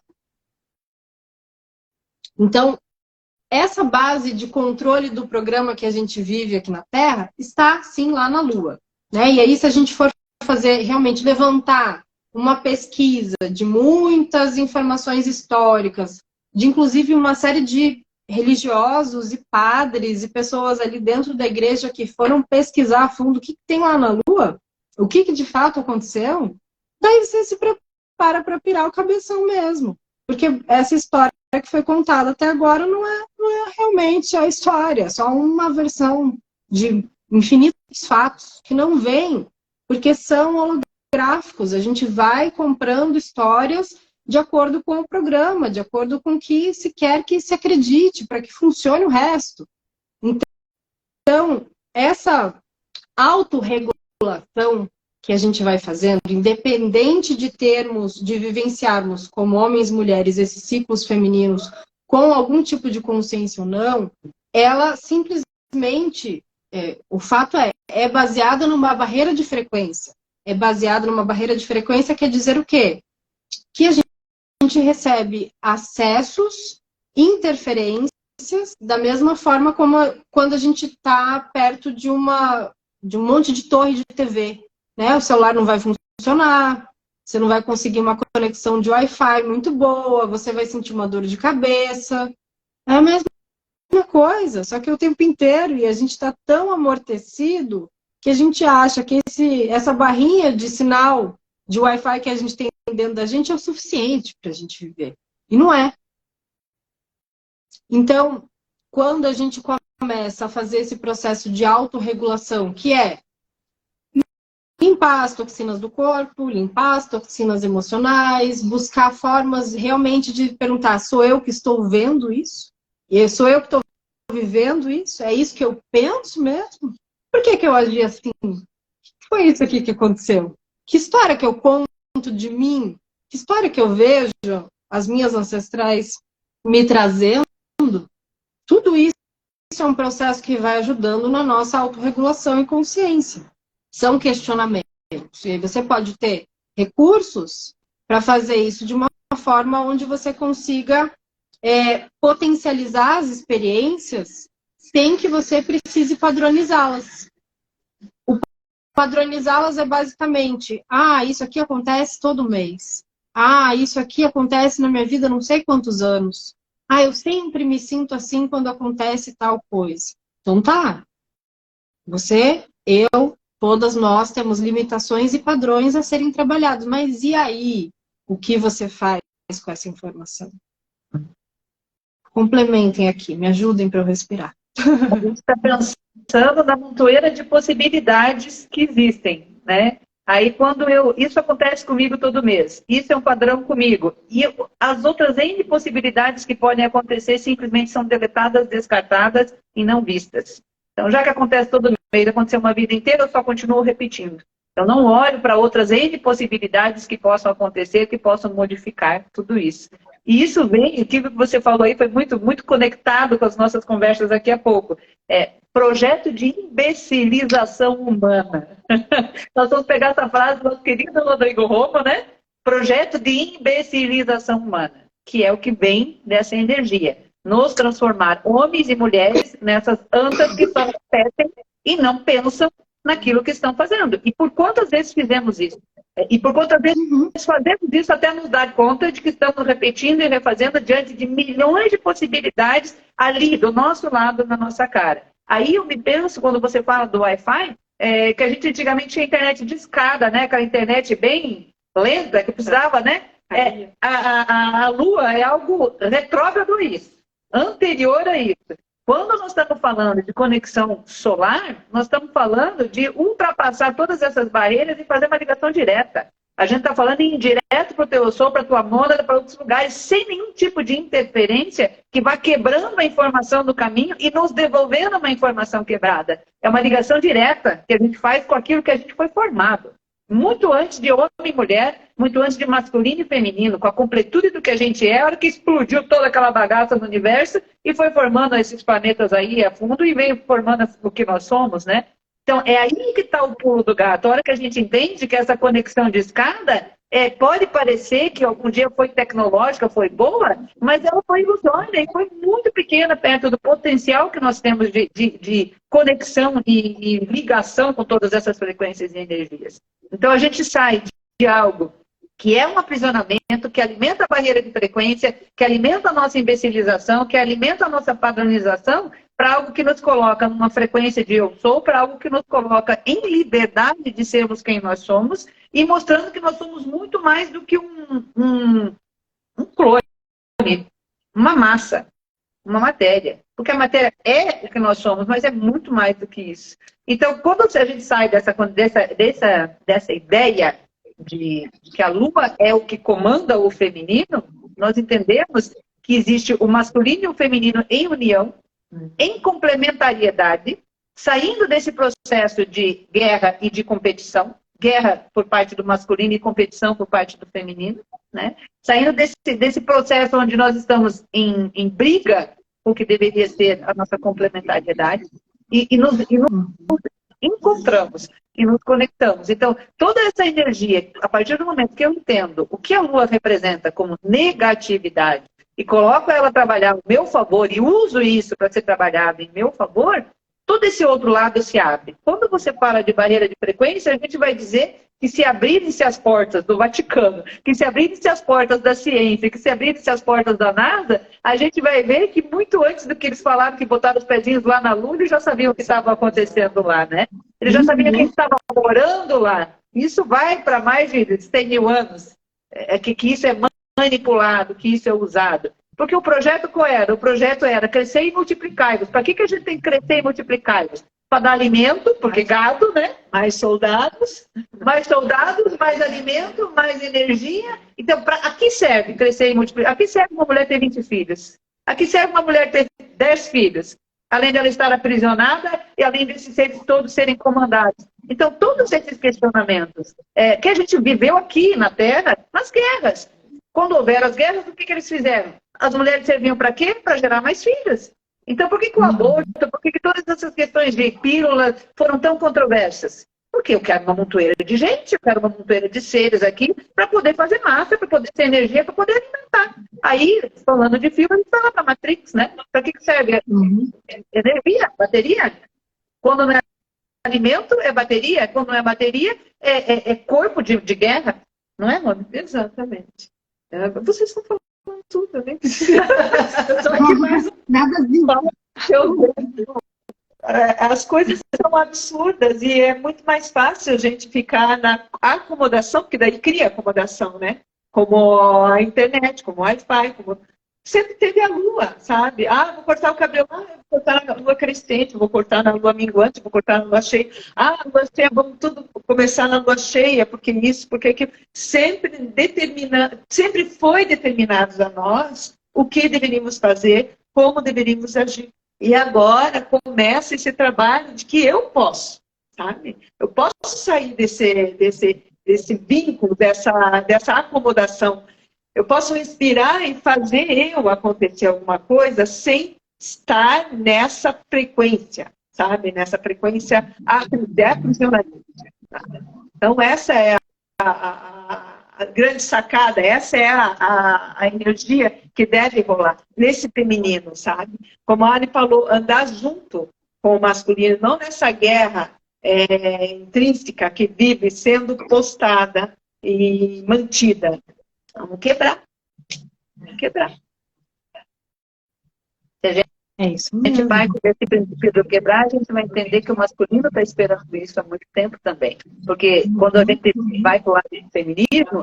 [SPEAKER 1] Então, essa base de controle do programa que a gente vive aqui na Terra está, sim, lá na Lua. Né? E aí, se a gente for fazer, realmente, levantar uma pesquisa de muitas informações históricas, de inclusive uma série de religiosos e padres e pessoas ali dentro da igreja que foram pesquisar a fundo o que tem lá na Lua, o que de fato aconteceu, daí você se prepara para pirar o cabeção mesmo. Porque essa história que foi contada até agora não é realmente a história, é só uma versão de infinitos fatos que não vêm, porque são holográficos. A gente vai comprando histórias de acordo com o programa, de acordo com o que se quer que se acredite, para que funcione o resto. Então, essa autorregulação que a gente vai fazendo, independente de vivenciarmos como homens e mulheres esses ciclos femininos com algum tipo de consciência ou não, ela simplesmente, o fato é baseada numa barreira de frequência. É baseada numa barreira de frequência, quer dizer o quê? Que a gente recebe acessos, interferências, da mesma forma como quando a gente está perto de um monte de torre de TV. Né? O celular não vai funcionar, você não vai conseguir uma conexão de Wi-Fi muito boa, você vai sentir uma dor de cabeça. É a mesma coisa, só que o tempo inteiro, e a gente está tão amortecido que a gente acha que essa barrinha de sinal de Wi-Fi que a gente tem dentro da gente é o suficiente para a gente viver. E não é. Então, quando a gente começa a fazer esse processo de autorregulação, que é limpar as toxinas do corpo, limpar as toxinas emocionais, buscar formas realmente de perguntar, sou eu que estou vendo isso? E sou eu que estou vivendo isso? É isso que eu penso mesmo? Por que eu agi assim? O que foi isso aqui que aconteceu? Que história que eu conto de mim? Que história que eu vejo as minhas ancestrais me trazendo? Tudo isso é um processo que vai ajudando na nossa autorregulação e consciência. São questionamentos. E aí você pode ter recursos para fazer isso de uma forma onde você consiga potencializar as experiências sem que você precise padronizá-las. O padronizá-las é basicamente, isso aqui acontece todo mês. Isso aqui acontece na minha vida não sei quantos anos. Eu sempre me sinto assim quando acontece tal coisa. Então tá. Você, eu, todas nós temos limitações e padrões a serem trabalhados. Mas e aí? O que você faz com essa informação? Complementem aqui, me ajudem para eu respirar.
[SPEAKER 2] A gente está pensando na montoeira de possibilidades que existem, né? Aí isso acontece comigo todo mês, isso é um padrão comigo. E as outras N possibilidades que podem acontecer simplesmente são deletadas, descartadas e não vistas. Então, já que acontece todo mês, aconteceu uma vida inteira, eu só continuo repetindo. Eu não olho para outras N possibilidades que possam acontecer, que possam modificar tudo isso. E isso vem, o que você falou aí foi muito, muito conectado com as nossas conversas aqui há pouco. Projeto de imbecilização humana. Nós vamos pegar essa frase do nosso querido Rodrigo Roma, né? Projeto de imbecilização humana, que é o que vem dessa energia. Nos transformar homens e mulheres nessas antas que só repetem e não pensam naquilo que estão fazendo. E por quantas vezes fizemos isso? E por quantas vezes fazemos isso até nos dar conta de que estamos repetindo e refazendo diante de milhões de possibilidades ali, do nosso lado, na nossa cara. Aí eu me penso, quando você fala do Wi-Fi, que a gente antigamente tinha internet de escada, né? Aquela internet bem lenta, que precisava, né? A Lua é algo retrógrado a isso, anterior a isso. Quando nós estamos falando de conexão solar, nós estamos falando de ultrapassar todas essas barreiras e fazer uma ligação direta. A gente está falando em direto para o teu sol, para a tua mônada, para outros lugares, sem nenhum tipo de interferência que vá quebrando a informação do caminho e nos devolvendo uma informação quebrada. É uma ligação direta que a gente faz com aquilo que a gente foi formado. Muito antes de homem e mulher, muito antes de masculino e feminino, com a completude do que a gente é, a hora que explodiu toda aquela bagaça no universo e foi formando esses planetas aí a fundo e veio formando o que nós somos, né? Então, é aí que está o pulo do gato. A hora que a gente entende que essa conexão de escada pode parecer que algum dia foi tecnológica, foi boa, mas ela foi ilusória e foi muito pequena perto do potencial que nós temos de conexão e ligação com todas essas frequências e energias. Então, a gente sai de algo que é um aprisionamento, que alimenta a barreira de frequência, que alimenta a nossa imbecilização, que alimenta a nossa padronização, para algo que nos coloca numa frequência de eu sou, para algo que nos coloca em liberdade de sermos quem nós somos e mostrando que nós somos muito mais do que um clone, uma massa, uma matéria. Porque a matéria é o que nós somos, mas é muito mais do que isso. Então, quando a gente sai dessa ideia de que a Lua é o que comanda o feminino, nós entendemos que existe o masculino e o feminino em união, em complementariedade, saindo desse processo de guerra e de competição, guerra por parte do masculino e competição por parte do feminino, né? Saindo desse processo onde nós estamos em briga, o que deveria ser a nossa complementariedade, e nos encontramos e nos conectamos. Então, toda essa energia, a partir do momento que eu entendo o que a Lua representa como negatividade, e coloco ela a trabalhar ao meu favor e uso isso para ser trabalhado em meu favor, todo esse outro lado se abre. Quando você fala de barreira de frequência, a gente vai dizer que se abrirem-se as portas do Vaticano, que se abrirem-se as portas da ciência, que se abrirem-se as portas da NASA, a gente vai ver que muito antes do que eles falaram que botaram os pezinhos lá na Lua, eles já sabiam o que estava acontecendo lá, né? Eles já sabiam quem estava morando lá. Isso vai para mais de 100 mil anos, que isso é manipulado, que isso é usado. Porque o projeto qual era? O projeto era crescer e multiplicar-vos. Para que a gente tem que crescer e multiplicar-vos? Para dar alimento, porque gado, né? Mais soldados, mais alimento, mais energia. Então, a que serve crescer e multiplicar? A que serve uma mulher ter 20 filhos? A que serve uma mulher ter 10 filhos? Além dela estar aprisionada e além desses seres todos serem comandados. Então, todos esses questionamentos que a gente viveu aqui na Terra, nas guerras. Quando houveram as guerras, o que eles fizeram? As mulheres serviam para quê? Para gerar mais filhos. Então, por que que o aborto, por que que todas essas questões de pílulas foram tão controversas? Porque eu quero uma montoeira de gente, eu quero uma montoeira de seres aqui para poder fazer massa, para poder ter energia, para poder alimentar. Aí, falando de fio, a gente fala para a Matrix, né? Para que serve? Energia, bateria. Quando não é alimento, é bateria. Quando não é bateria, é corpo de guerra. Não é, nome?
[SPEAKER 3] Exatamente. Vocês estão falando tudo, né? Eu estou aqui mais
[SPEAKER 1] Nada
[SPEAKER 3] as coisas são absurdas e é muito mais fácil a gente ficar na acomodação, porque daí cria acomodação, né? Como a internet, como o Wi-Fi, como... Sempre teve a lua, sabe? Ah, vou cortar o cabelo, vou cortar na lua crescente, vou cortar na lua minguante, vou cortar na lua cheia. Ah, lua cheia, vamos tudo começar na lua cheia, porque isso, porque aquilo. Sempre foi determinado a nós o que deveríamos fazer, como deveríamos agir. E agora começa esse trabalho de que eu posso, sabe? Eu posso sair desse vínculo, dessa acomodação. Eu posso inspirar e fazer eu acontecer alguma coisa sem estar nessa frequência, sabe? Nessa frequência aprisionamento. Então, essa é a grande sacada, essa é a energia que deve rolar nesse feminino, sabe? Como a Anne falou, andar junto com o masculino, não nessa guerra intrínseca que vive sendo postada e mantida. Vamos quebrar. Vamos quebrar.
[SPEAKER 1] É isso
[SPEAKER 2] A gente
[SPEAKER 1] mesmo.
[SPEAKER 2] vai com esse princípio do quebrar, a gente vai entender que o masculino está esperando isso há muito tempo também. Porque quando a gente vai para o lado do feminismo,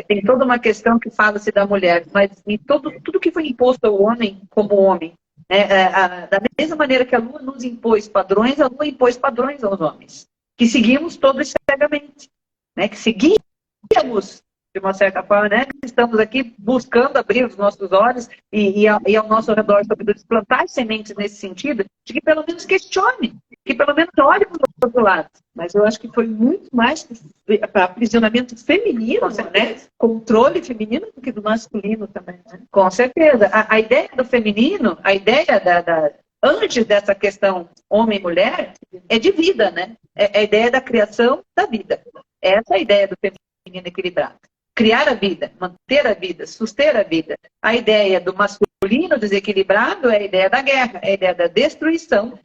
[SPEAKER 2] tem toda uma questão que fala-se da mulher, mas em tudo que foi imposto ao homem como homem. Da mesma maneira que a Lua nos impôs padrões, a Lua impôs padrões aos homens. Que seguimos todos cegamente. Né? Que seguíamos de uma certa forma, né? Estamos aqui buscando abrir os nossos olhos e ao nosso redor, sobretudo, plantar sementes nesse sentido, de que pelo menos questione, que pelo menos olhe para o outro lado. Mas eu acho que foi muito mais para aprisionamento feminino, né? Controle feminino do que do masculino também. Né? Com certeza. A ideia do feminino, a ideia antes dessa questão homem e mulher, é de vida, né? É a ideia da criação da vida. Essa é a ideia do feminino equilibrado. Criar a vida, manter a vida, suster a vida. A ideia do masculino desequilibrado é a ideia da guerra, é a ideia da destruição.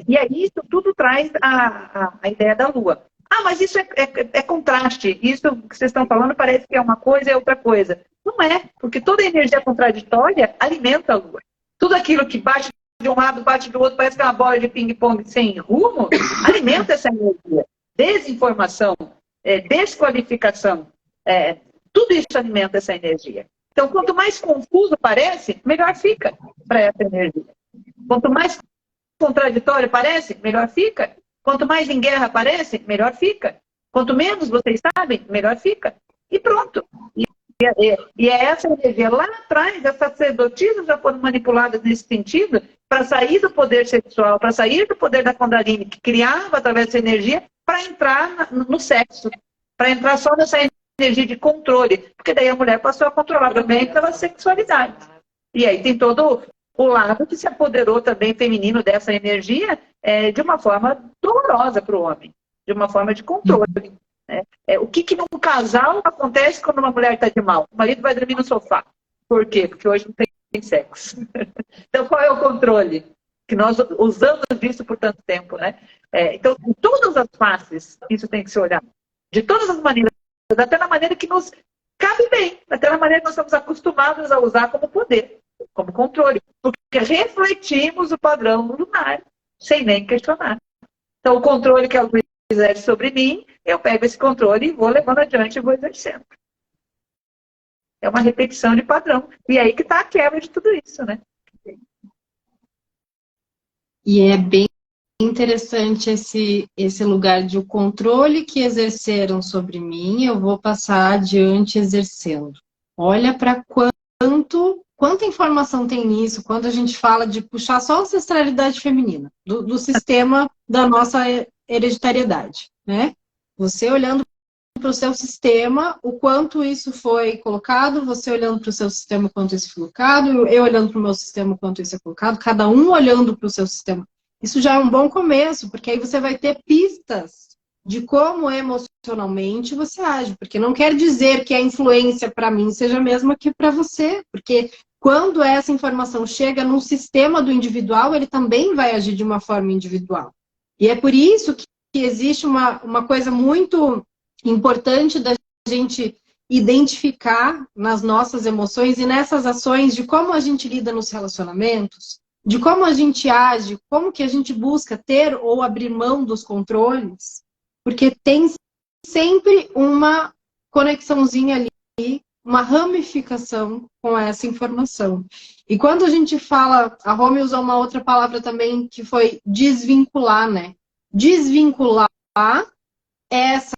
[SPEAKER 2] E aí isso tudo traz a ideia da lua. Ah, mas isso é contraste. Isso que vocês estão falando parece que é uma coisa e é outra coisa. Não é, porque toda energia contraditória alimenta a lua. Tudo aquilo que bate de um lado, bate do outro, parece que é uma bola de ping-pong sem rumo, alimenta essa energia. Desinformação, desqualificação. Tudo isso alimenta essa energia. Então, quanto mais confuso parece, melhor fica para essa energia. Quanto mais contraditório parece, melhor fica. Quanto mais em guerra parece, melhor fica. Quanto menos vocês sabem, melhor fica. E pronto. E é essa energia lá atrás, as sacerdotisas já foram manipuladas nesse sentido para sair do poder sexual, para sair do poder da Kundalini, que criava através dessa energia, para entrar no sexo, para entrar só nessa energia de controle, porque daí a mulher passou a controlar também pela sexualidade. E aí tem todo o lado que se apoderou também feminino dessa energia de uma forma dolorosa para o homem, de uma forma de controle. Né? O que num casal acontece quando uma mulher está de mal? O marido vai dormir no sofá. Por quê? Porque hoje não tem sexo. Então qual é o controle? Que nós usamos disso por tanto tempo, né? Então, em todas as faces, isso tem que ser olhado. De todas as maneiras, até na maneira que nos cabe bem, até na maneira que nós estamos acostumados a usar como poder, como controle, porque refletimos o padrão lunar, sem nem questionar. Então, o controle que a luz exerce sobre mim, eu pego esse controle e vou levando adiante e vou exercendo. É uma repetição de padrão. E aí que está a quebra de tudo isso, né?
[SPEAKER 1] E é bem interessante esse lugar de o controle que exerceram sobre mim, eu vou passar adiante exercendo. Olha para quanta informação tem nisso, quando a gente fala de puxar só a ancestralidade feminina, do sistema da nossa hereditariedade, né? Você olhando para o seu sistema, o quanto isso foi colocado, você olhando para o seu sistema, o quanto isso foi colocado, eu olhando para o meu sistema, o quanto isso é colocado, cada um olhando para o seu sistema. Isso já é um bom começo, porque aí você vai ter pistas de como emocionalmente você age, porque não quer dizer que a influência para mim seja a mesma que para você, porque quando essa informação chega num sistema do individual, ele também vai agir de uma forma individual. E é por isso que existe uma coisa muito importante da gente identificar nas nossas emoções e nessas ações de como a gente lida nos relacionamentos, de como a gente age, como que a gente busca ter ou abrir mão dos controles, porque tem sempre uma conexãozinha ali, uma ramificação com essa informação. E quando a gente fala, a Romy usou uma outra palavra também, que foi desvincular, né? Desvincular essa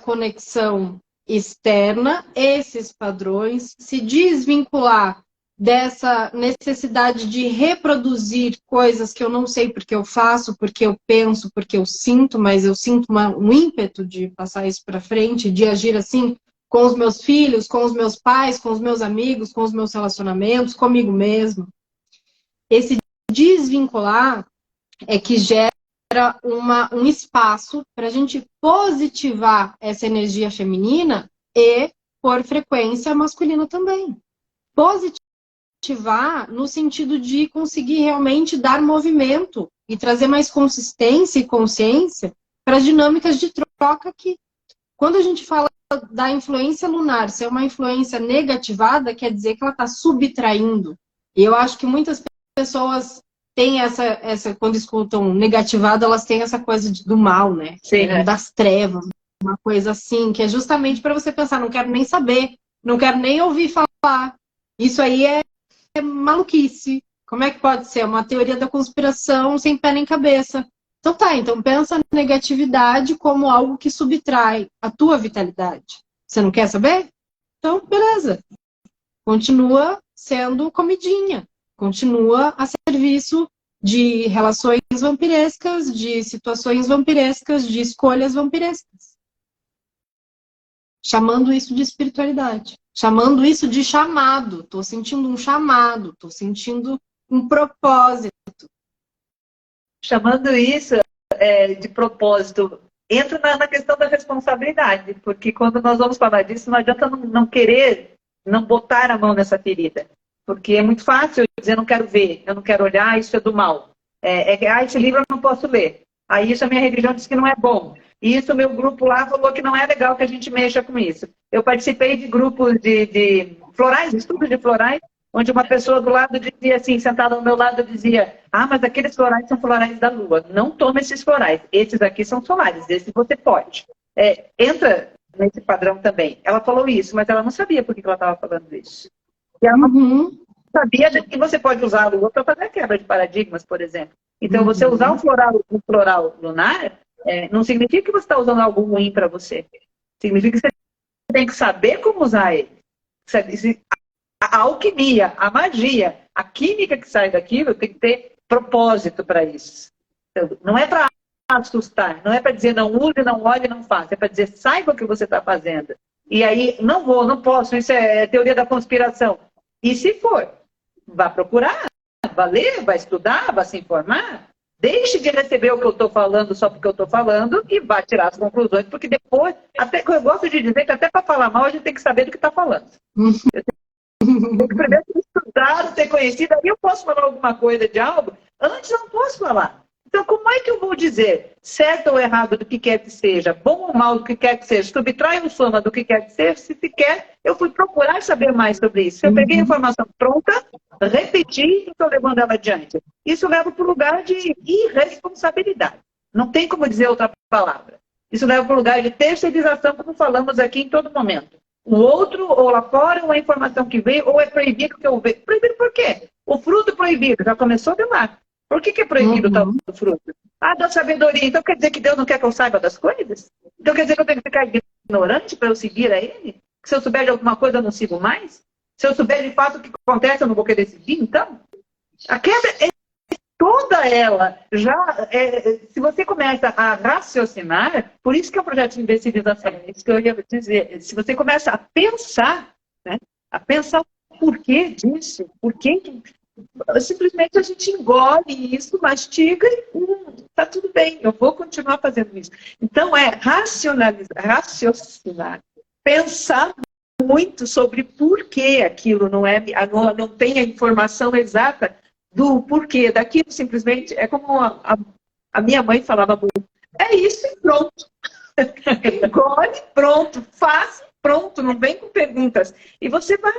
[SPEAKER 1] conexão externa, esses padrões, se desvincular dessa necessidade de reproduzir coisas que eu não sei porque eu faço, porque eu penso, porque eu sinto, mas eu sinto um ímpeto de passar isso para frente, de agir assim com os meus filhos, com os meus pais, com os meus amigos, com os meus relacionamentos, comigo mesmo. Esse desvincular é que gera um espaço para a gente positivar essa energia feminina e, por frequência, masculina também. Positivar no sentido de conseguir realmente dar movimento e trazer mais consistência e consciência para as dinâmicas de troca aqui. Quando a gente fala da influência lunar ser uma influência negativada, quer dizer que ela está subtraindo. E eu acho que muitas pessoas têm essa quando escutam negativado, elas têm essa coisa do mal, né?
[SPEAKER 2] Sim,
[SPEAKER 1] das trevas, uma coisa assim, que é justamente para você pensar, não quero nem saber, não quero nem ouvir falar. Isso aí é maluquice. Como é que pode ser? Uma teoria da conspiração sem pé nem cabeça. Então tá, então pensa na negatividade como algo que subtrai a tua vitalidade. Você não quer saber? Então, beleza. Continua sendo comidinha. Continua a serviço de relações vampirescas, de situações vampirescas, de escolhas vampirescas. Chamando isso de espiritualidade. Chamando isso de chamado. Estou sentindo um chamado. Estou sentindo um propósito.
[SPEAKER 2] Chamando isso de propósito, entra na questão da responsabilidade, porque quando nós vamos falar disso, não adianta não querer, não botar a mão nessa ferida, porque é muito fácil dizer, não quero ver, eu não quero olhar, isso é do mal. Esse livro eu não posso ler. Aí isso a minha religião diz que não é bom. E isso o meu grupo lá falou que não é legal que a gente mexa com isso. Eu participei de grupos de florais, estudos de florais, onde uma pessoa do lado dizia assim, sentada ao meu lado, dizia, mas aqueles florais são florais da lua. Não toma esses florais. Esses aqui são solares, esses você pode. Entra nesse padrão também. Ela falou isso, mas ela não sabia por que ela estava falando isso. E ela não sabia que você pode usar a lua para fazer a quebra de paradigmas, por exemplo. Então, você usar o floral lunar não significa que você está usando algo ruim para você. Significa que você tem que saber como usar ele. A alquimia, a magia, a química que sai daquilo tem que ter propósito para isso. Então, não é para assustar, não é para dizer não use, não olhe, não faça. É para dizer saiba o que você está fazendo. E aí, não vou, não posso, isso é teoria da conspiração. E se for, vá procurar, vá ler, vá estudar, vá se informar. Deixe de receber o que eu estou falando só porque eu estou falando e vá tirar as conclusões, porque depois, até eu gosto de dizer que até para falar mal a gente tem que saber do que está falando. Eu primeiro ter estudado, ter conhecido, aí eu posso falar alguma coisa de algo, antes eu não posso falar. Então, como é que eu vou dizer certo ou errado do que quer que seja, bom ou mal do que quer que seja, subtrai ou soma do que quer que seja, se sequer eu fui procurar saber mais sobre isso. Eu peguei a informação pronta, repeti e estou levando ela adiante. Isso leva para o lugar de irresponsabilidade. Não tem como dizer outra palavra. Isso leva para o lugar de terceirização, como falamos aqui em todo momento. O outro, ou lá fora, ou a informação que veio, ou é proibido que eu vejo. Proibido por quê? O fruto proibido já começou de lá. Por que é proibido tal fruto? Da sabedoria. Então quer dizer que Deus não quer que eu saiba das coisas? Então quer dizer que eu tenho que ficar ignorante para eu seguir a Ele? Que se eu souber de alguma coisa, eu não sigo mais? Se eu souber de fato o que acontece, eu não vou querer seguir, então? A quebra é toda toda ela já, se você começa a raciocinar, por isso que é o projeto de invencibilização, é isso que eu ia dizer, se você começa a pensar, né, a pensar o porquê disso, simplesmente a gente engole isso, mastiga e tá tudo bem, eu vou continuar fazendo isso. Então raciocinar, pensar muito sobre por que aquilo não tem a informação exata do porquê daquilo, simplesmente é como a minha mãe falava muito, é isso e pronto. Engole, pronto, faz, pronto, não vem com perguntas. E você vai,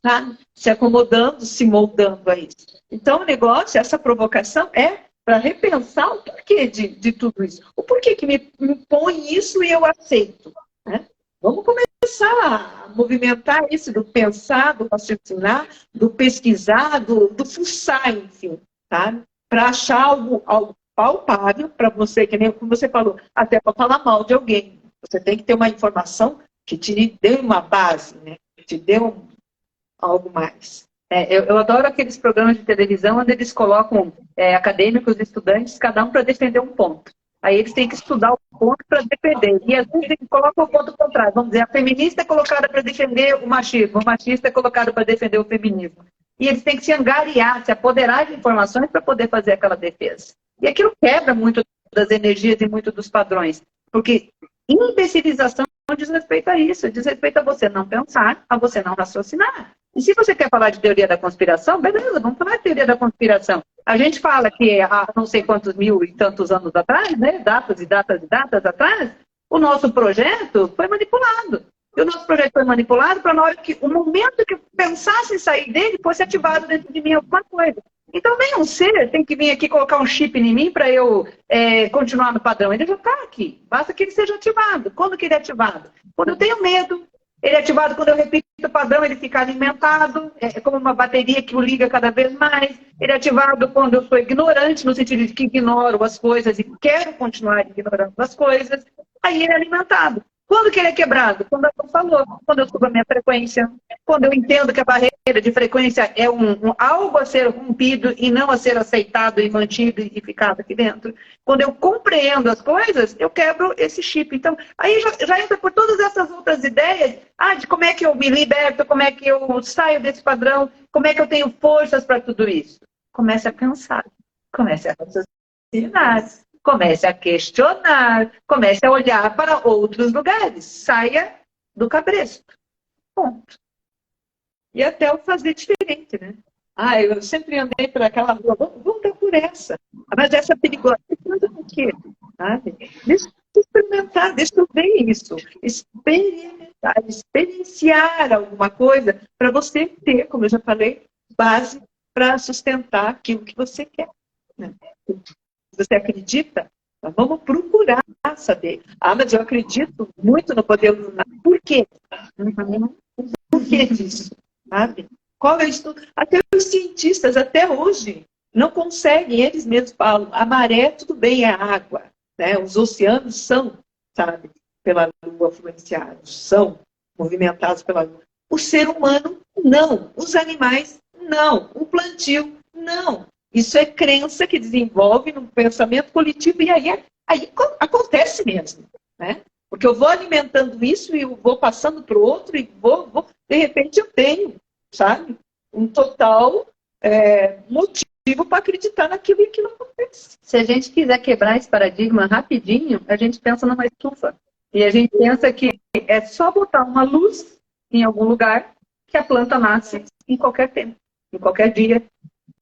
[SPEAKER 2] tá, se acomodando, se moldando a isso. Então o negócio, essa provocação é para repensar o porquê de tudo isso. O porquê que me impõe isso e eu aceito, né? Vamos começar a movimentar isso do pensar, do raciocinar, do pesquisar, do fuçar, enfim, tá? Para achar algo palpável para você, que nem como você falou, até para falar mal de alguém. Você tem que ter uma informação que te dê uma base, né? Que te dê algo mais. Eu adoro aqueles programas de televisão onde eles colocam acadêmicos e estudantes, cada um para defender um ponto. Aí eles têm que estudar o ponto para defender. E às vezes eles colocam o ponto contrário. Vamos dizer, a feminista é colocada para defender o machismo, o machista é colocado para defender o feminismo. E eles têm que se angariar, se apoderar de informações para poder fazer aquela defesa. E aquilo quebra muito das energias e muito dos padrões. Porque imbecilização diz respeito a isso, diz respeito a você não pensar, a você não raciocinar. E se você quer falar de teoria da conspiração, beleza, vamos falar de teoria da conspiração. A gente fala que há não sei quantos mil e tantos anos atrás, né, datas e datas e datas atrás, o nosso projeto foi manipulado. E o nosso projeto foi manipulado para na hora que o momento que eu pensasse em sair dele, fosse ativado dentro de mim alguma coisa. Então, nenhum ser tem que vir aqui colocar um chip em mim para eu continuar no padrão. Ele já está aqui. Basta que ele seja ativado. Quando que ele é ativado? Quando eu tenho medo. Ele é ativado quando eu repito o padrão, ele fica alimentado. É como uma bateria que o liga cada vez mais. Ele é ativado quando eu sou ignorante, no sentido de que ignoro as coisas e quero continuar ignorando as coisas. Aí ele é alimentado. Quando que ele é quebrado? Quando a pessoa falou, quando eu subo a minha frequência, quando eu entendo que a barreira de frequência é algo a ser rompido e não a ser aceitado e mantido e ficado aqui dentro. Quando eu compreendo as coisas, eu quebro esse chip. Então, aí já entra por todas essas outras ideias, de como é que eu me liberto, como é que eu saio desse padrão, como é que eu tenho forças para tudo isso. Comece a pensar, comece a raciocinar. Comece a questionar, comece a olhar para outros lugares. Saia do cabresto. Ponto. E até o fazer diferente, né? Eu sempre andei por aquela rua, vamos dar por essa. Mas essa é perigosa. Por quê? Deixa eu experimentar, deixa eu ver isso. Experimentar, experienciar alguma coisa para você ter, como eu já falei, base para sustentar aquilo que você quer. Né? Você acredita? Então, vamos procurar saber. Mas eu acredito muito no poder do nada. Por quê? Por que disso? Sabe? Qual é o estudo? Até os cientistas, até hoje, não conseguem, eles mesmos falam, a maré, tudo bem, é água. Né? Os oceanos são, sabe, pela lua influenciados, são movimentados pela lua. O ser humano, não. Os animais, não. O plantio, não. Isso é crença que desenvolve no pensamento coletivo e aí acontece mesmo, né? Porque eu vou alimentando isso e eu vou passando para o outro e de repente eu tenho, sabe? Um total motivo para acreditar naquilo e que não acontece.
[SPEAKER 3] Se a gente quiser quebrar esse paradigma rapidinho, a gente pensa numa estufa. E a gente pensa que é só botar uma luz em algum lugar que a planta nasce em qualquer tempo, em qualquer dia,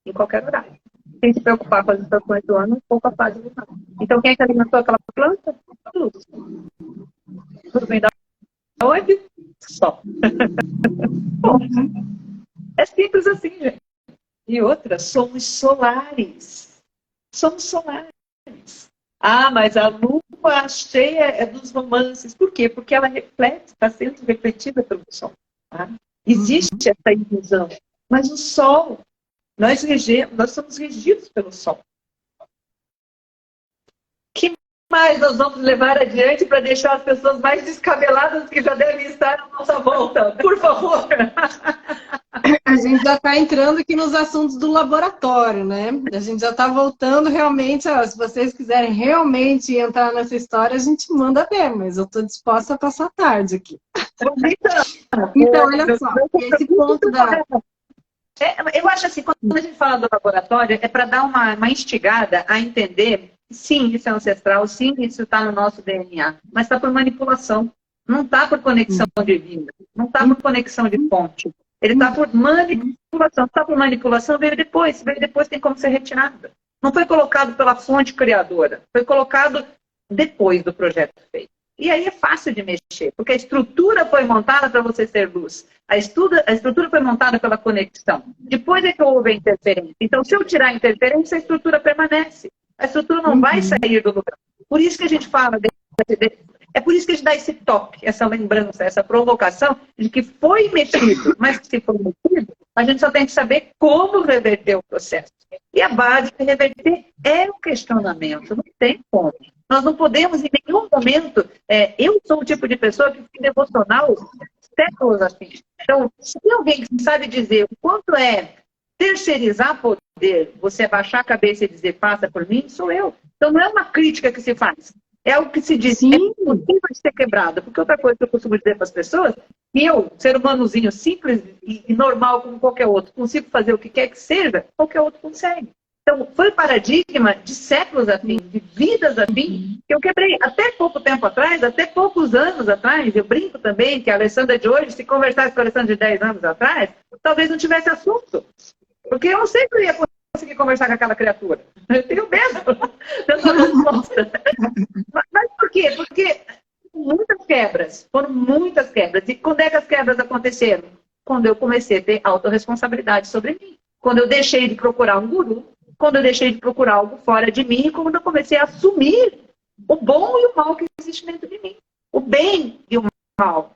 [SPEAKER 3] em qualquer horário. Sem se preocupar com as estações do ano, pouca fase do ano. Então, quem é que alimentou aquela planta? A luz. Tudo vem da onde? Sol. Bom, é simples assim, gente.
[SPEAKER 2] E outra, somos solares. Somos solares. Mas a lua cheia é dos romances. Por quê? Porque ela reflete, está sendo refletida pelo sol. Tá? Existe essa ilusão. Mas o sol, nós somos regidos pelo sol. Que mais nós vamos levar adiante para deixar as pessoas mais descabeladas que já devem estar à nossa volta? Por favor.
[SPEAKER 1] A gente já está entrando aqui nos assuntos do laboratório, né? A gente já está voltando realmente, ó, se vocês quiserem realmente entrar nessa história, a gente manda ver, mas eu estou disposta a passar a tarde aqui. Então, olha só, esse ponto da...
[SPEAKER 2] Eu acho assim, quando a gente fala do laboratório, é para dar uma instigada a entender, sim, isso é ancestral, sim, isso está no nosso DNA, mas está por manipulação, não está por conexão divina, não está por conexão de fonte. Ele está por manipulação. Está por manipulação, veio depois tem como ser retirado. Não foi colocado pela fonte criadora, foi colocado depois do projeto feito. E aí é fácil de mexer, porque a estrutura foi montada para você ser luz. A estrutura foi montada pela conexão. Depois é que houve a interferência. Então, se eu tirar a interferência, a estrutura permanece. A estrutura não vai sair do lugar. Por isso que a gente fala é por isso que a gente dá esse toque, essa lembrança, essa provocação de que foi mexido, mas que se foi mexido, a gente só tem que saber como reverter o processo. E a base de reverter é o questionamento, não tem como. Nós não podemos em nenhum momento, eu sou o tipo de pessoa que fica devocional séculos assim. Então, se tem alguém que sabe dizer o quanto é terceirizar poder, você abaixar a cabeça e dizer, passa por mim, sou eu. Então não é uma crítica que se faz. É o que se diz, é possível de ser quebrado. Porque outra coisa que eu costumo dizer para as pessoas, que eu, ser humanozinho simples e normal como qualquer outro, consigo fazer o que quer que seja, qualquer outro consegue. Então, foi paradigma de séculos a fim, de vidas a fim, que eu quebrei até pouco tempo atrás, até poucos anos atrás. Eu brinco também que a Alessandra de hoje, se conversasse com a Alessandra de 10 anos atrás, talvez não tivesse assunto. Porque eu não sei que eu ia conseguir conversar com aquela criatura. Eu tenho medo dessa resposta. Mas por quê? Porque foram muitas quebras. E quando é que as quebras aconteceram? Quando eu comecei a ter autorresponsabilidade sobre mim. Quando eu deixei de procurar um guru, quando eu deixei de procurar algo fora de mim, quando eu comecei a assumir o bom e o mal que existe dentro de mim. O bem e o mal.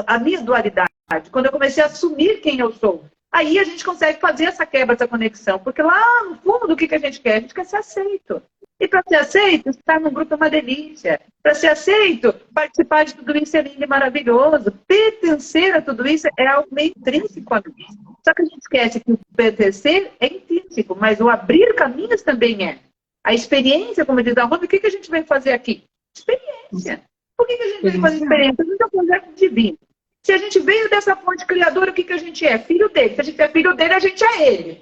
[SPEAKER 2] A minha dualidade. Quando eu comecei a assumir quem eu sou. Aí a gente consegue fazer essa quebra, essa conexão. Porque lá no fundo, o que a gente quer? A gente quer ser aceito. E para ser aceito, estar num grupo é uma delícia. Para ser aceito, participar de tudo isso é lindo e maravilhoso. Pertencer a tudo isso é algo meio intrínseco a mim. Só que a gente esquece que o pertencer é intrínseco, mas o abrir caminhos também é. A experiência, como diz a Roma, o que a gente veio fazer aqui? Experiência. Por que a gente veio fazer experiência? A gente é um projeto divino. Se a gente veio dessa fonte criadora, o que a gente é? Filho dele. Se a gente é filho dele, a gente é ele.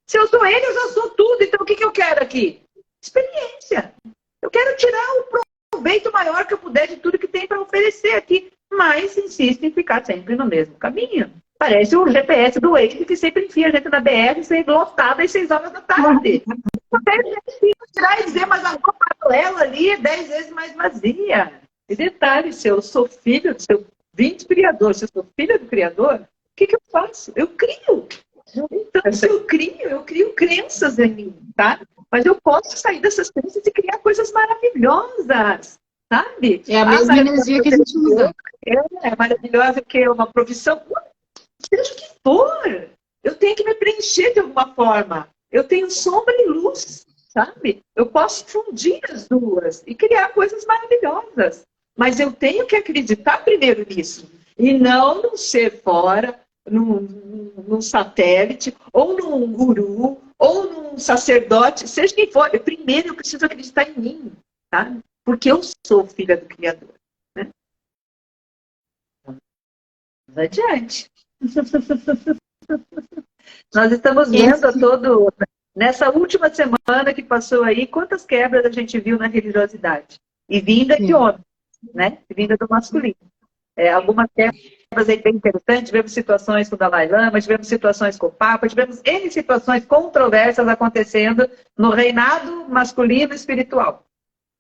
[SPEAKER 2] Se eu sou ele, eu já sou tudo. Então, o que eu quero aqui? Experiência. Eu quero tirar o proveito maior que eu puder de tudo que tem para oferecer aqui. Mas insisto em ficar sempre no mesmo caminho. Parece o GPS do Waze que sempre enfia a gente na BR, sempre lotada às 6 horas da tarde. Tirar e dizer, mas a rua paralela ali é 10 vezes mais vazia. E detalhe, se eu sou filho, se eu vim do Criador, se eu sou filha do Criador, o que eu faço? Eu crio. Então, se eu crio crenças em mim, tá? Mas eu posso sair dessas crenças e criar coisas maravilhosas, sabe?
[SPEAKER 1] É a mesma energia que a gente usa.
[SPEAKER 2] É maravilhosa, que é uma profissão, seja o que for. Eu tenho que me preencher de alguma forma. Eu tenho sombra e luz, sabe? Eu posso fundir as duas e criar coisas maravilhosas. Mas eu tenho que acreditar primeiro nisso. E não num ser fora, num satélite, ou num guru, ou num sacerdote, seja quem for. Primeiro eu preciso acreditar em mim, tá? Porque eu sou filha do Criador. Né? Vamos adiante. Nós estamos vendo nessa última semana que passou aí, quantas quebras a gente viu na religiosidade. E vinda de homem, né? E vinda do masculino. Algumas quebras aí bem interessantes, tivemos situações com o Dalai Lama, tivemos situações com o Papa, tivemos N situações controversas acontecendo no reinado masculino espiritual.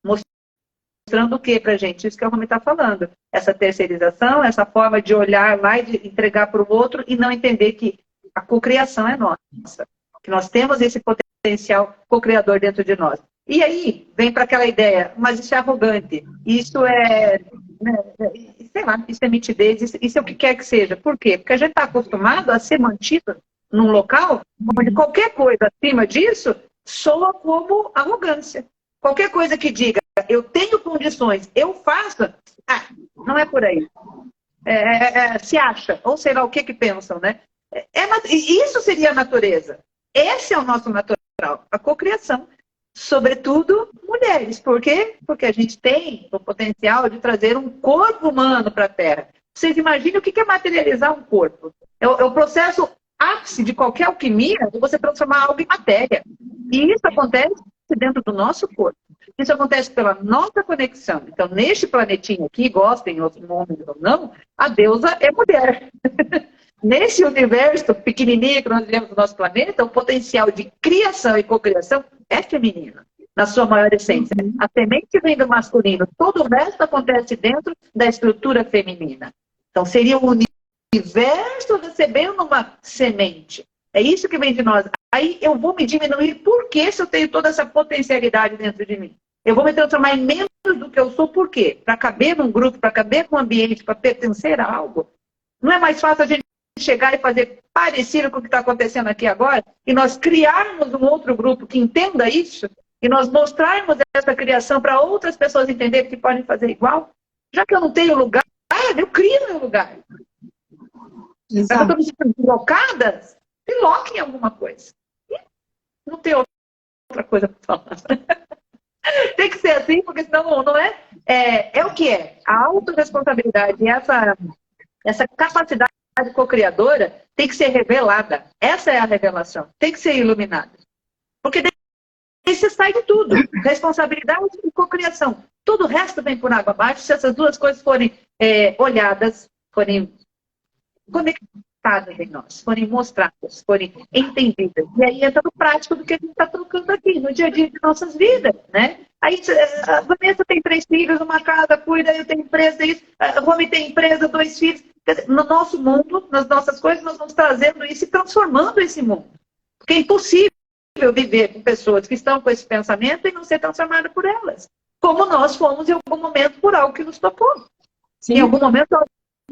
[SPEAKER 2] Mostrando o que pra gente? Isso que a Rumi está falando. Essa terceirização, essa forma de olhar lá e de entregar para o outro e não entender que a cocriação é nossa. Que nós temos esse potencial cocriador dentro de nós. E aí, vem para aquela ideia, mas isso é arrogante, isso é, sei lá, isso é mitidez, isso é o que quer que seja. Por quê? Porque a gente está acostumado a ser mantido num local onde qualquer coisa acima disso soa como arrogância, Qualquer coisa que diga, eu tenho condições, eu faço, não é por aí. Se acha, ou sei lá o que pensam, né? Isso seria a natureza. Esse é o nosso natural, a cocriação. Sobretudo mulheres. Por quê? Porque a gente tem o potencial de trazer um corpo humano para a Terra. Vocês imaginem o que é materializar um corpo? É o processo ápice de qualquer alquimia de você transformar algo em matéria. E isso acontece dentro do nosso corpo. Isso acontece pela nossa conexão. Então, neste planetinho aqui, gostem outros nomes ou não, a deusa é mulher. Nesse universo pequenininho que nós vivemos no nosso planeta, o potencial de criação e cocriação é feminino, na sua maior essência. A semente vem do masculino, todo o resto acontece dentro da estrutura feminina. Então, seria o universo recebendo uma semente. É isso que vem de nós. Aí eu vou me diminuir, por que se eu tenho toda essa potencialidade dentro de mim? Eu vou me transformar em menos do que eu sou, por quê? Para caber num grupo, para caber num ambiente, para pertencer a algo. Não é mais fácil a gente chegar e fazer parecido com o que está acontecendo aqui agora, e nós criarmos um outro grupo que entenda isso, e nós mostrarmos essa criação para outras pessoas entenderem que podem fazer igual? Já que eu não tenho lugar, eu crio meu lugar. Já que eu estou me deslocadas, piloquem alguma coisa. Não tem outra coisa para falar. Tem que ser assim, porque senão não é. É o que é. A autorresponsabilidade, essa capacidade co-criadora tem que ser revelada. Essa é a revelação. Tem que ser iluminada. Porque daí você sai de tudo. Responsabilidade e cocriação. Tudo o resto vem por água abaixo se essas duas coisas forem olhadas, forem conectadas em nós, forem mostradas, forem entendidas. E aí entra no prático do que a gente está trocando aqui, no dia a dia de nossas vidas, né? Aí a Vanessa tem 3 filhos, uma casa, cuida, eu tenho empresa, isso. A Romy tem empresa, 2 filhos. Quer dizer, no nosso mundo, nas nossas coisas, nós vamos trazendo isso e transformando esse mundo. Porque é impossível viver com pessoas que estão com esse pensamento e não ser transformado por elas. Como nós fomos em algum momento por algo que nos tocou. Sim. Em algum momento algo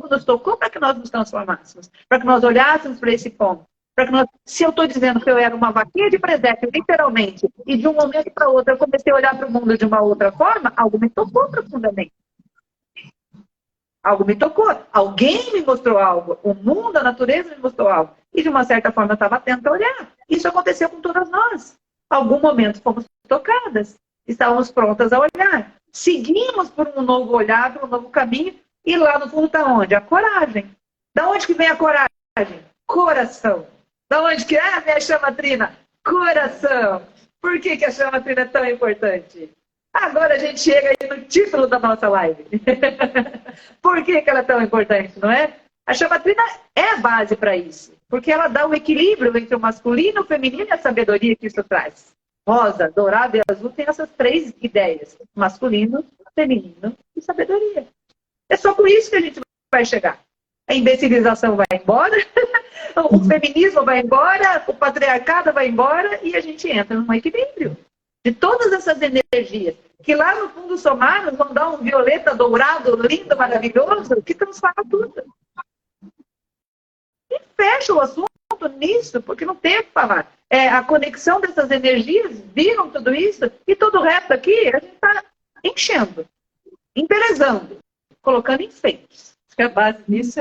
[SPEAKER 2] nos tocou para que nós nos transformássemos, para que nós olhássemos para esse ponto. Para que nós, se eu estou dizendo que eu era uma vaquinha de presépio, literalmente, e de um momento para outro eu comecei a olhar para o mundo de uma outra forma, algo me tocou profundamente. Algo me tocou. Alguém me mostrou algo. O mundo, a natureza me mostrou algo. E de uma certa forma eu estava atenta a olhar. Isso aconteceu com todas nós. Algum momento fomos tocadas. Estávamos prontas a olhar. Seguimos por um novo olhar, por um novo caminho. E lá no fundo está onde? A coragem. Da onde que vem a coragem? Coração. Da onde que é a minha chama trina? Coração. Por que a chama trina é tão importante? Agora a gente chega aí no título da nossa live. Por que ela é tão importante, não é? A chama trina é a base para isso. Porque ela dá o equilíbrio entre o masculino, o feminino e a sabedoria que isso traz. Rosa, dourado e azul tem essas 3 ideias. Masculino, feminino e sabedoria. É só com isso que a gente vai chegar. A imbecilização vai embora, o feminismo vai embora, o patriarcado vai embora e a gente entra num equilíbrio. De todas essas energias, que lá no fundo somados vão dar um violeta dourado, lindo, maravilhoso, que transforma tudo. E fecha o assunto nisso, porque não tem o que falar. A conexão dessas energias viram tudo isso, e todo o resto aqui a gente está enchendo, embelezando, colocando enfeites.
[SPEAKER 3] Acho que a base disso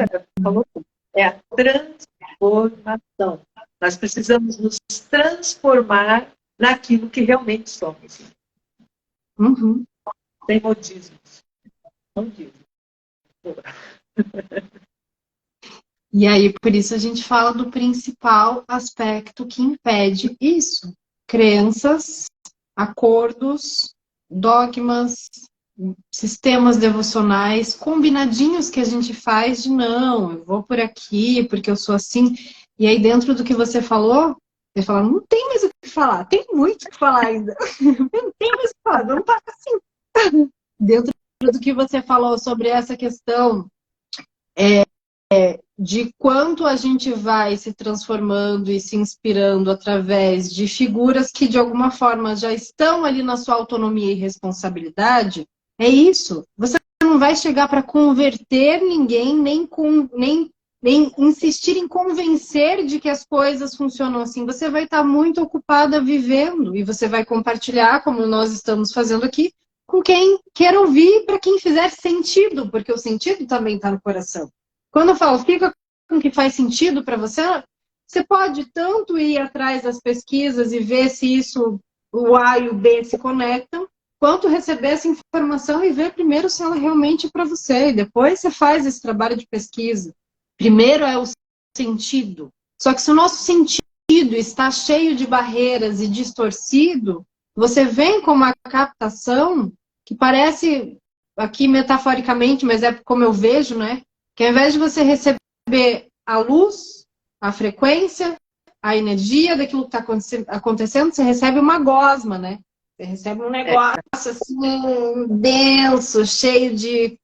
[SPEAKER 3] é a transformação. Nós precisamos nos transformar naquilo que realmente somos.
[SPEAKER 1] Uhum.
[SPEAKER 3] Sem modismos. Modismo.
[SPEAKER 1] E aí, por isso a gente fala do principal aspecto que impede isso. Crenças, acordos, dogmas, sistemas devocionais, combinadinhos que a gente faz de não, eu vou por aqui, porque eu sou assim. E aí, dentro do que você falou, você fala, não tem mais o que falar, tem muito o que falar ainda. Não tem mais o que falar, não tá assim. Dentro do que você falou sobre essa questão de quanto a gente vai se transformando e se inspirando através de figuras que de alguma forma já estão ali na sua autonomia e responsabilidade, é isso. Você não vai chegar para converter ninguém, nem em insistir em convencer de que as coisas funcionam assim. Você vai estar muito ocupada vivendo e você vai compartilhar, como nós estamos fazendo aqui, com quem quer ouvir, para quem fizer sentido, porque o sentido também está no coração. Quando eu falo, fica com o que faz sentido para você, você pode tanto ir atrás das pesquisas e ver se isso, o A e o B se conectam, quanto receber essa informação e ver primeiro se ela realmente é para você. E depois você faz esse trabalho de pesquisa. Primeiro é o sentido. Só que se o nosso sentido está cheio de barreiras e distorcido, você vem com uma captação que parece, aqui metaforicamente, mas é como eu vejo, né? Que ao invés de você receber a luz, a frequência, a energia daquilo que está acontecendo, você recebe uma gosma, né? Você recebe um negócio assim, denso, cheio de...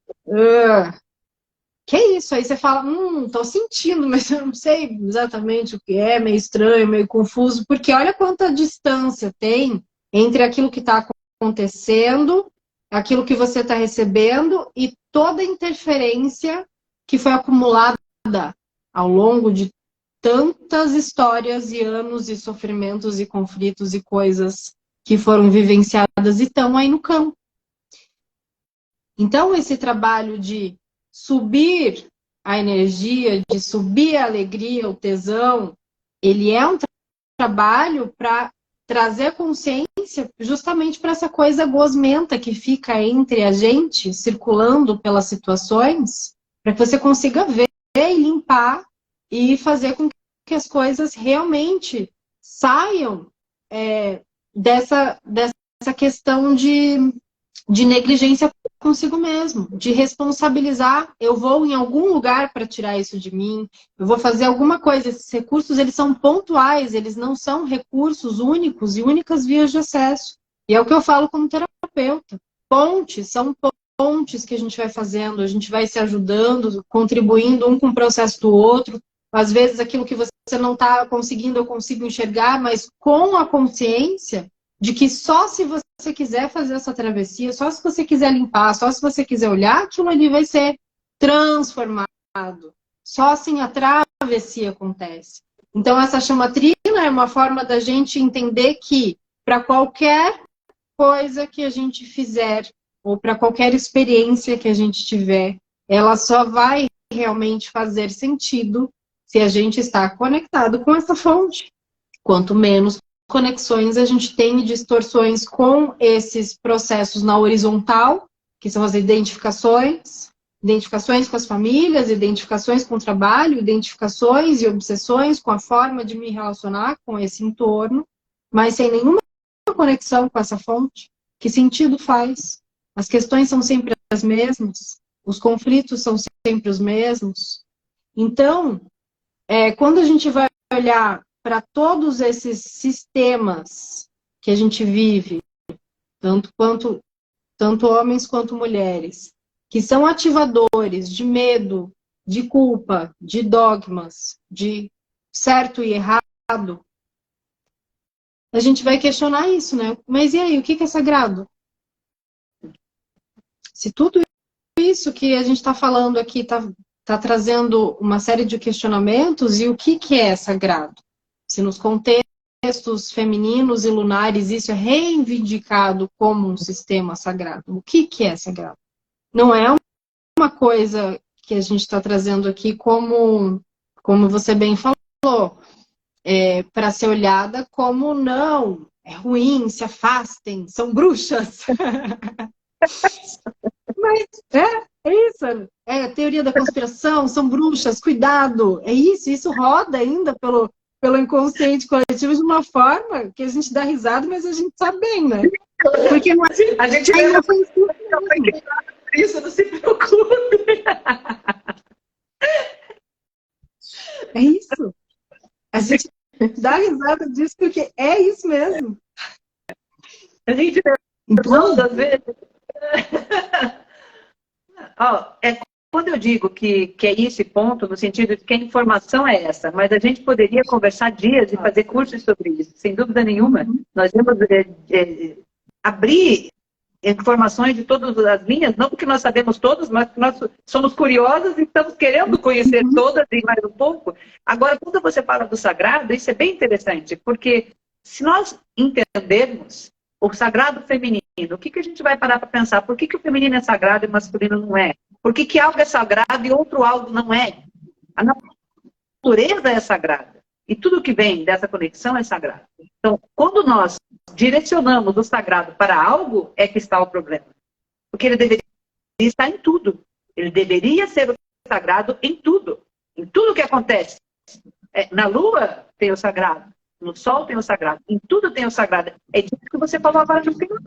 [SPEAKER 1] Que é isso? Aí você fala, tô sentindo, mas eu não sei exatamente o que é, meio estranho, meio confuso, porque olha quanta distância tem entre aquilo que está acontecendo, aquilo que você está recebendo e toda a interferência que foi acumulada ao longo de tantas histórias e anos e sofrimentos e conflitos e coisas que foram vivenciadas e estão aí no campo. Então, esse trabalho de subir a energia, de subir a alegria, o tesão, ele é um trabalho para trazer consciência justamente para essa coisa gosmenta que fica entre a gente, circulando pelas situações, para que você consiga ver e limpar e fazer com que as coisas realmente saiam dessa questão de negligência consigo mesmo, de responsabilizar. Eu vou em algum lugar para tirar isso de mim, eu vou fazer alguma coisa. Esses recursos, eles são pontuais, eles não são recursos únicos e únicas vias de acesso. E é o que eu falo como terapeuta. Pontes, são pontes que a gente vai fazendo, a gente vai se ajudando, contribuindo um com o processo do outro. Às vezes aquilo que você não está conseguindo, eu consigo enxergar, mas com a consciência de que só se você quiser fazer essa travessia, só se você quiser limpar, só se você quiser olhar, aquilo ali vai ser transformado. Só assim a travessia acontece. Então essa chamatrina é uma forma da gente entender que para qualquer coisa que a gente fizer, ou para qualquer experiência que a gente tiver, ela só vai realmente fazer sentido se a gente está conectado com essa fonte. Quanto menos conexões a gente tem, distorções com esses processos na horizontal, que são as identificações com as famílias, identificações com o trabalho, identificações e obsessões com a forma de me relacionar com esse entorno, mas sem nenhuma conexão com essa fonte. Que sentido faz? As questões são sempre as mesmas, os conflitos são sempre os mesmos. Então, quando a gente vai olhar para todos esses sistemas que a gente vive, tanto homens quanto mulheres, que são ativadores de medo, de culpa, de dogmas, de certo e errado, a gente vai questionar isso, né? Mas e aí, o que é sagrado? Se tudo isso que a gente está falando aqui está trazendo uma série de questionamentos, e o que é sagrado? Se nos contextos femininos e lunares isso é reivindicado como um sistema sagrado, o que é sagrado? Não é uma coisa que a gente está trazendo aqui como você bem falou, para ser olhada como não, é ruim, se afastem, são bruxas. Mas é isso, é a teoria da conspiração, são bruxas, cuidado, é isso roda ainda pelo inconsciente coletivo de uma forma que a gente dá risada, mas a gente sabe bem, né? Porque
[SPEAKER 2] a gente ainda foi por isso, não se preocupe.
[SPEAKER 1] É isso. A gente dá risada disso porque é isso mesmo.
[SPEAKER 2] A gente
[SPEAKER 1] então,
[SPEAKER 2] às vezes. Quando eu digo que é esse ponto, no sentido de que a informação é essa, mas a gente poderia conversar dias e fazer cursos sobre isso, sem dúvida nenhuma. Nós vamos abrir informações de todas as linhas, não porque nós sabemos todas, mas porque nós somos curiosos e estamos querendo conhecer todas e mais um pouco. Agora, quando você fala do sagrado, isso é bem interessante, porque se nós entendermos o sagrado feminino, o que a gente vai parar para pensar? Por que o feminino é sagrado e o masculino não é? Por que algo é sagrado e outro algo não é? A natureza é sagrada. E tudo que vem dessa conexão é sagrado. Então, quando nós direcionamos o sagrado para algo, é que está o problema. Porque ele deveria estar em tudo. Ele deveria ser o sagrado em tudo. Em tudo que acontece. Na lua tem o sagrado. No sol tem o sagrado. Em tudo tem o sagrado. É disso que você falou agora no final.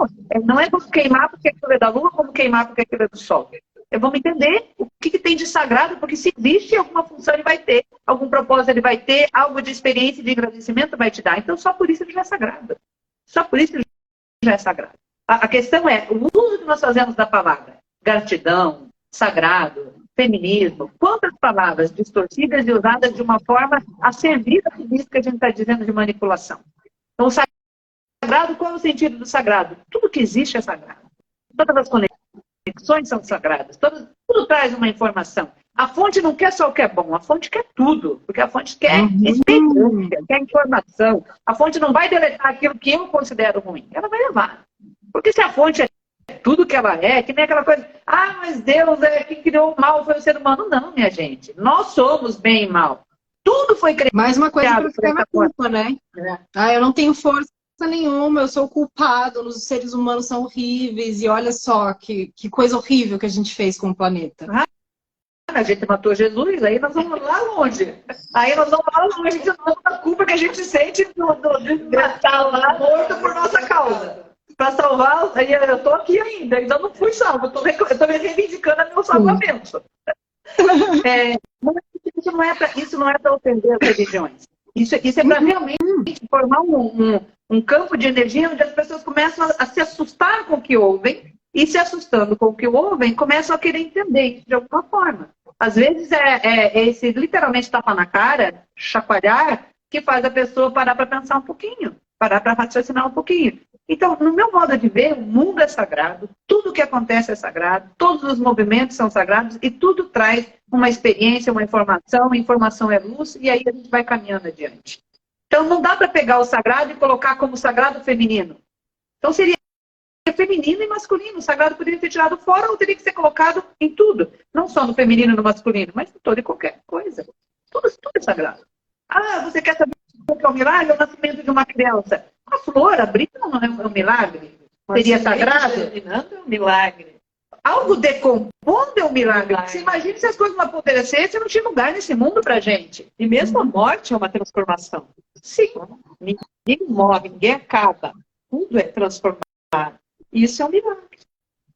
[SPEAKER 2] Não é como queimar porque aquilo é da lua, como queimar porque aquilo é do sol. Vamos entender o que tem de sagrado, porque se existe alguma função ele vai ter, algum propósito ele vai ter, algo de experiência e de agradecimento vai te dar. Então só por isso ele já é sagrado. Só por isso ele já é sagrado. A questão é o uso que nós fazemos da palavra. Gratidão, sagrado, feminismo. Quantas palavras distorcidas e usadas de uma forma a servir a tudo isso que a gente está dizendo de manipulação. Então o sagrado, qual é o sentido do sagrado? Tudo que existe é sagrado. Todas as conexões são sagradas. Tudo traz uma informação. A fonte não quer só o que é bom, a fonte quer tudo. Porque a fonte quer experiência, quer informação. A fonte não vai deletar aquilo que eu considero ruim. Ela vai levar. Porque se a fonte é tudo que ela é, que nem aquela coisa, mas Deus é quem criou o mal, foi o ser humano. Não, minha gente. Nós somos bem e mal. Tudo foi criado.
[SPEAKER 1] Mais uma coisa para ficar na culpa, né? Eu não tenho força nenhuma, eu sou culpado, os seres humanos são horríveis, e olha só que coisa horrível que a gente fez com o planeta.
[SPEAKER 2] A gente matou Jesus, aí nós vamos lá longe. Aí nós vamos lá longe de novo da culpa que a gente sente de estar lá morto por nossa causa. Para salvar, eu estou aqui ainda não fui salvo, eu estou me reivindicando meu salvamento. Isso não é para ofender as religiões. Isso é para realmente formar um campo de energia onde as pessoas começam a se assustar com o que ouvem, e se assustando com o que ouvem, começam a querer entender isso de alguma forma. Às vezes é esse literalmente tapa na cara, chacoalhar, que faz a pessoa parar para pensar um pouquinho, parar para raciocinar um pouquinho. Então, no meu modo de ver, o mundo é sagrado, tudo que acontece é sagrado, todos os movimentos são sagrados e tudo traz uma experiência, uma informação é luz, e aí a gente vai caminhando adiante. Então, não dá para pegar o sagrado e colocar como sagrado feminino. Então, seria feminino e masculino. O sagrado poderia ser tirado fora ou teria que ser colocado em tudo. Não só no feminino e no masculino, mas em toda e qualquer coisa. Tudo é sagrado. Você quer saber o que é um milagre? É o nascimento de uma criança. A flor, a brisa não é um milagre? Seria sagrado?
[SPEAKER 3] Germinando é um milagre.
[SPEAKER 2] Algo decompondo é um milagre. Você imagina se as coisas não apodrecessem, não tinha lugar nesse mundo pra gente.
[SPEAKER 3] E mesmo a morte é uma transformação.
[SPEAKER 2] Sim.
[SPEAKER 3] Ninguém morre, ninguém acaba. Tudo é transformado. Isso é um milagre.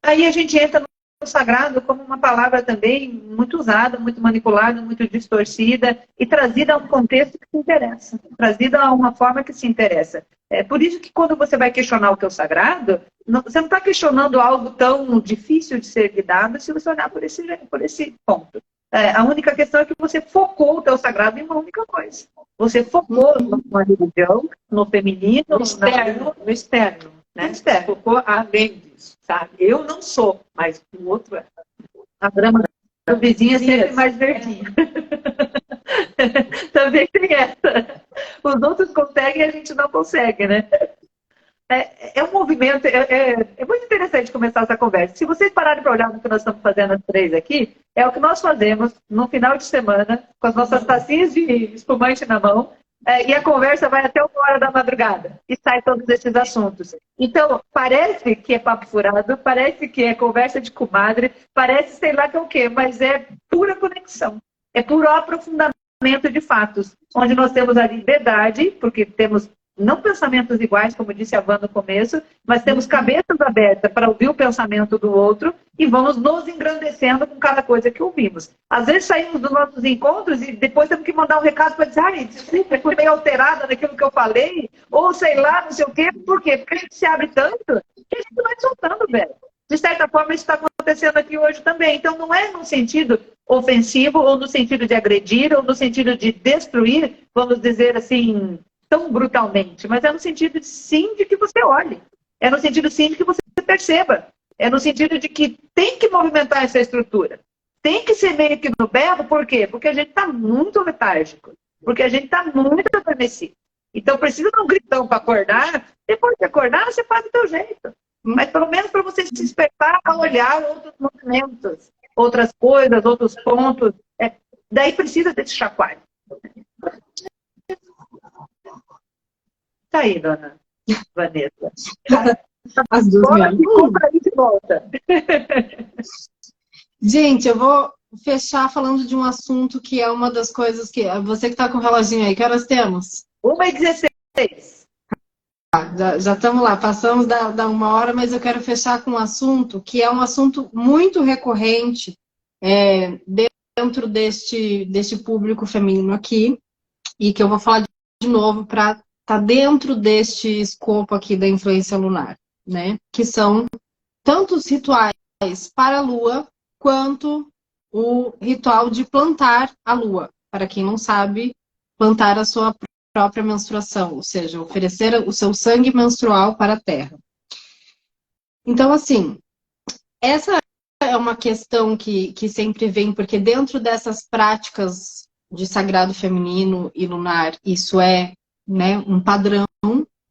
[SPEAKER 2] Aí a gente entra no sagrado como uma palavra também muito usada, muito manipulada, muito distorcida e trazida a um contexto que se interessa, trazida a uma forma que se interessa. É por isso que quando você vai questionar o que é o sagrado, você não está questionando algo tão difícil de ser lidado se você olhar por esse ponto. A única questão é que você focou o teu sagrado em uma única coisa. Você focou numa religião, no feminino,
[SPEAKER 3] no externo. Né? Focou além disso, sabe? Eu não sou, mas o outro é.
[SPEAKER 2] A grama do vizinho é sempre mais verdinha. Também tem essa. Os outros conseguem e a gente não consegue, né? É um movimento, é muito interessante começar essa conversa. Se vocês pararem para olhar no que nós estamos fazendo as três aqui, é o que nós fazemos no final de semana, com as nossas tacinhas de espumante na mão, e a conversa vai até 1h da madrugada, e sai todos esses assuntos. Então, parece que é papo furado, parece que é conversa de comadre, parece sei lá que é o quê, mas é pura conexão, é puro aprofundamento de fatos, onde nós temos a liberdade, porque temos não pensamentos iguais, como disse a Van no começo, mas temos cabeças abertas para ouvir o pensamento do outro e vamos nos engrandecendo com cada coisa que ouvimos. Às vezes saímos dos nossos encontros e depois temos que mandar um recado para dizer, desculpa, eu fui meio alterada naquilo que eu falei, ou sei lá, não sei o quê. Por quê? Porque a gente se abre tanto que a gente vai soltando, velho. De certa forma, isso está acontecendo aqui hoje também. Então, não é no sentido ofensivo, ou no sentido de agredir, ou no sentido de destruir, vamos dizer assim, tão brutalmente, mas é no sentido, sim, de que você olhe. É no sentido, sim, de que você perceba. É no sentido de que tem que movimentar essa estrutura. Tem que ser meio que no berro, por quê? Porque a gente está muito letárgico. Porque a gente está muito adormecido. Então, precisa de um gritão para acordar. Depois de acordar, você faz do teu jeito. Mas, pelo menos, para você se despertar a olhar outros movimentos, outras coisas, outros pontos. Daí precisa desse chacoalho. Tá aí, dona Vanessa.
[SPEAKER 1] As duas
[SPEAKER 2] Bora que compra aí de volta.
[SPEAKER 1] Gente, eu vou fechar falando de um assunto que é uma das coisas que... Você que está com o reloginho aí, que horas temos?
[SPEAKER 2] 1h16.
[SPEAKER 1] Já estamos lá, passamos da 1 hora, mas eu quero fechar com um assunto que é um assunto muito recorrente dentro deste público feminino aqui, e que eu vou falar de novo para estar dentro deste escopo aqui da influência lunar, né? Que são tanto os rituais para a Lua, quanto o ritual de plantar a Lua. Para quem não sabe, plantar a sua própria menstruação, ou seja, oferecer o seu sangue menstrual para a Terra. Então, assim, essa é uma questão que sempre vem, porque dentro dessas práticas de sagrado feminino e lunar, isso é, né, um padrão,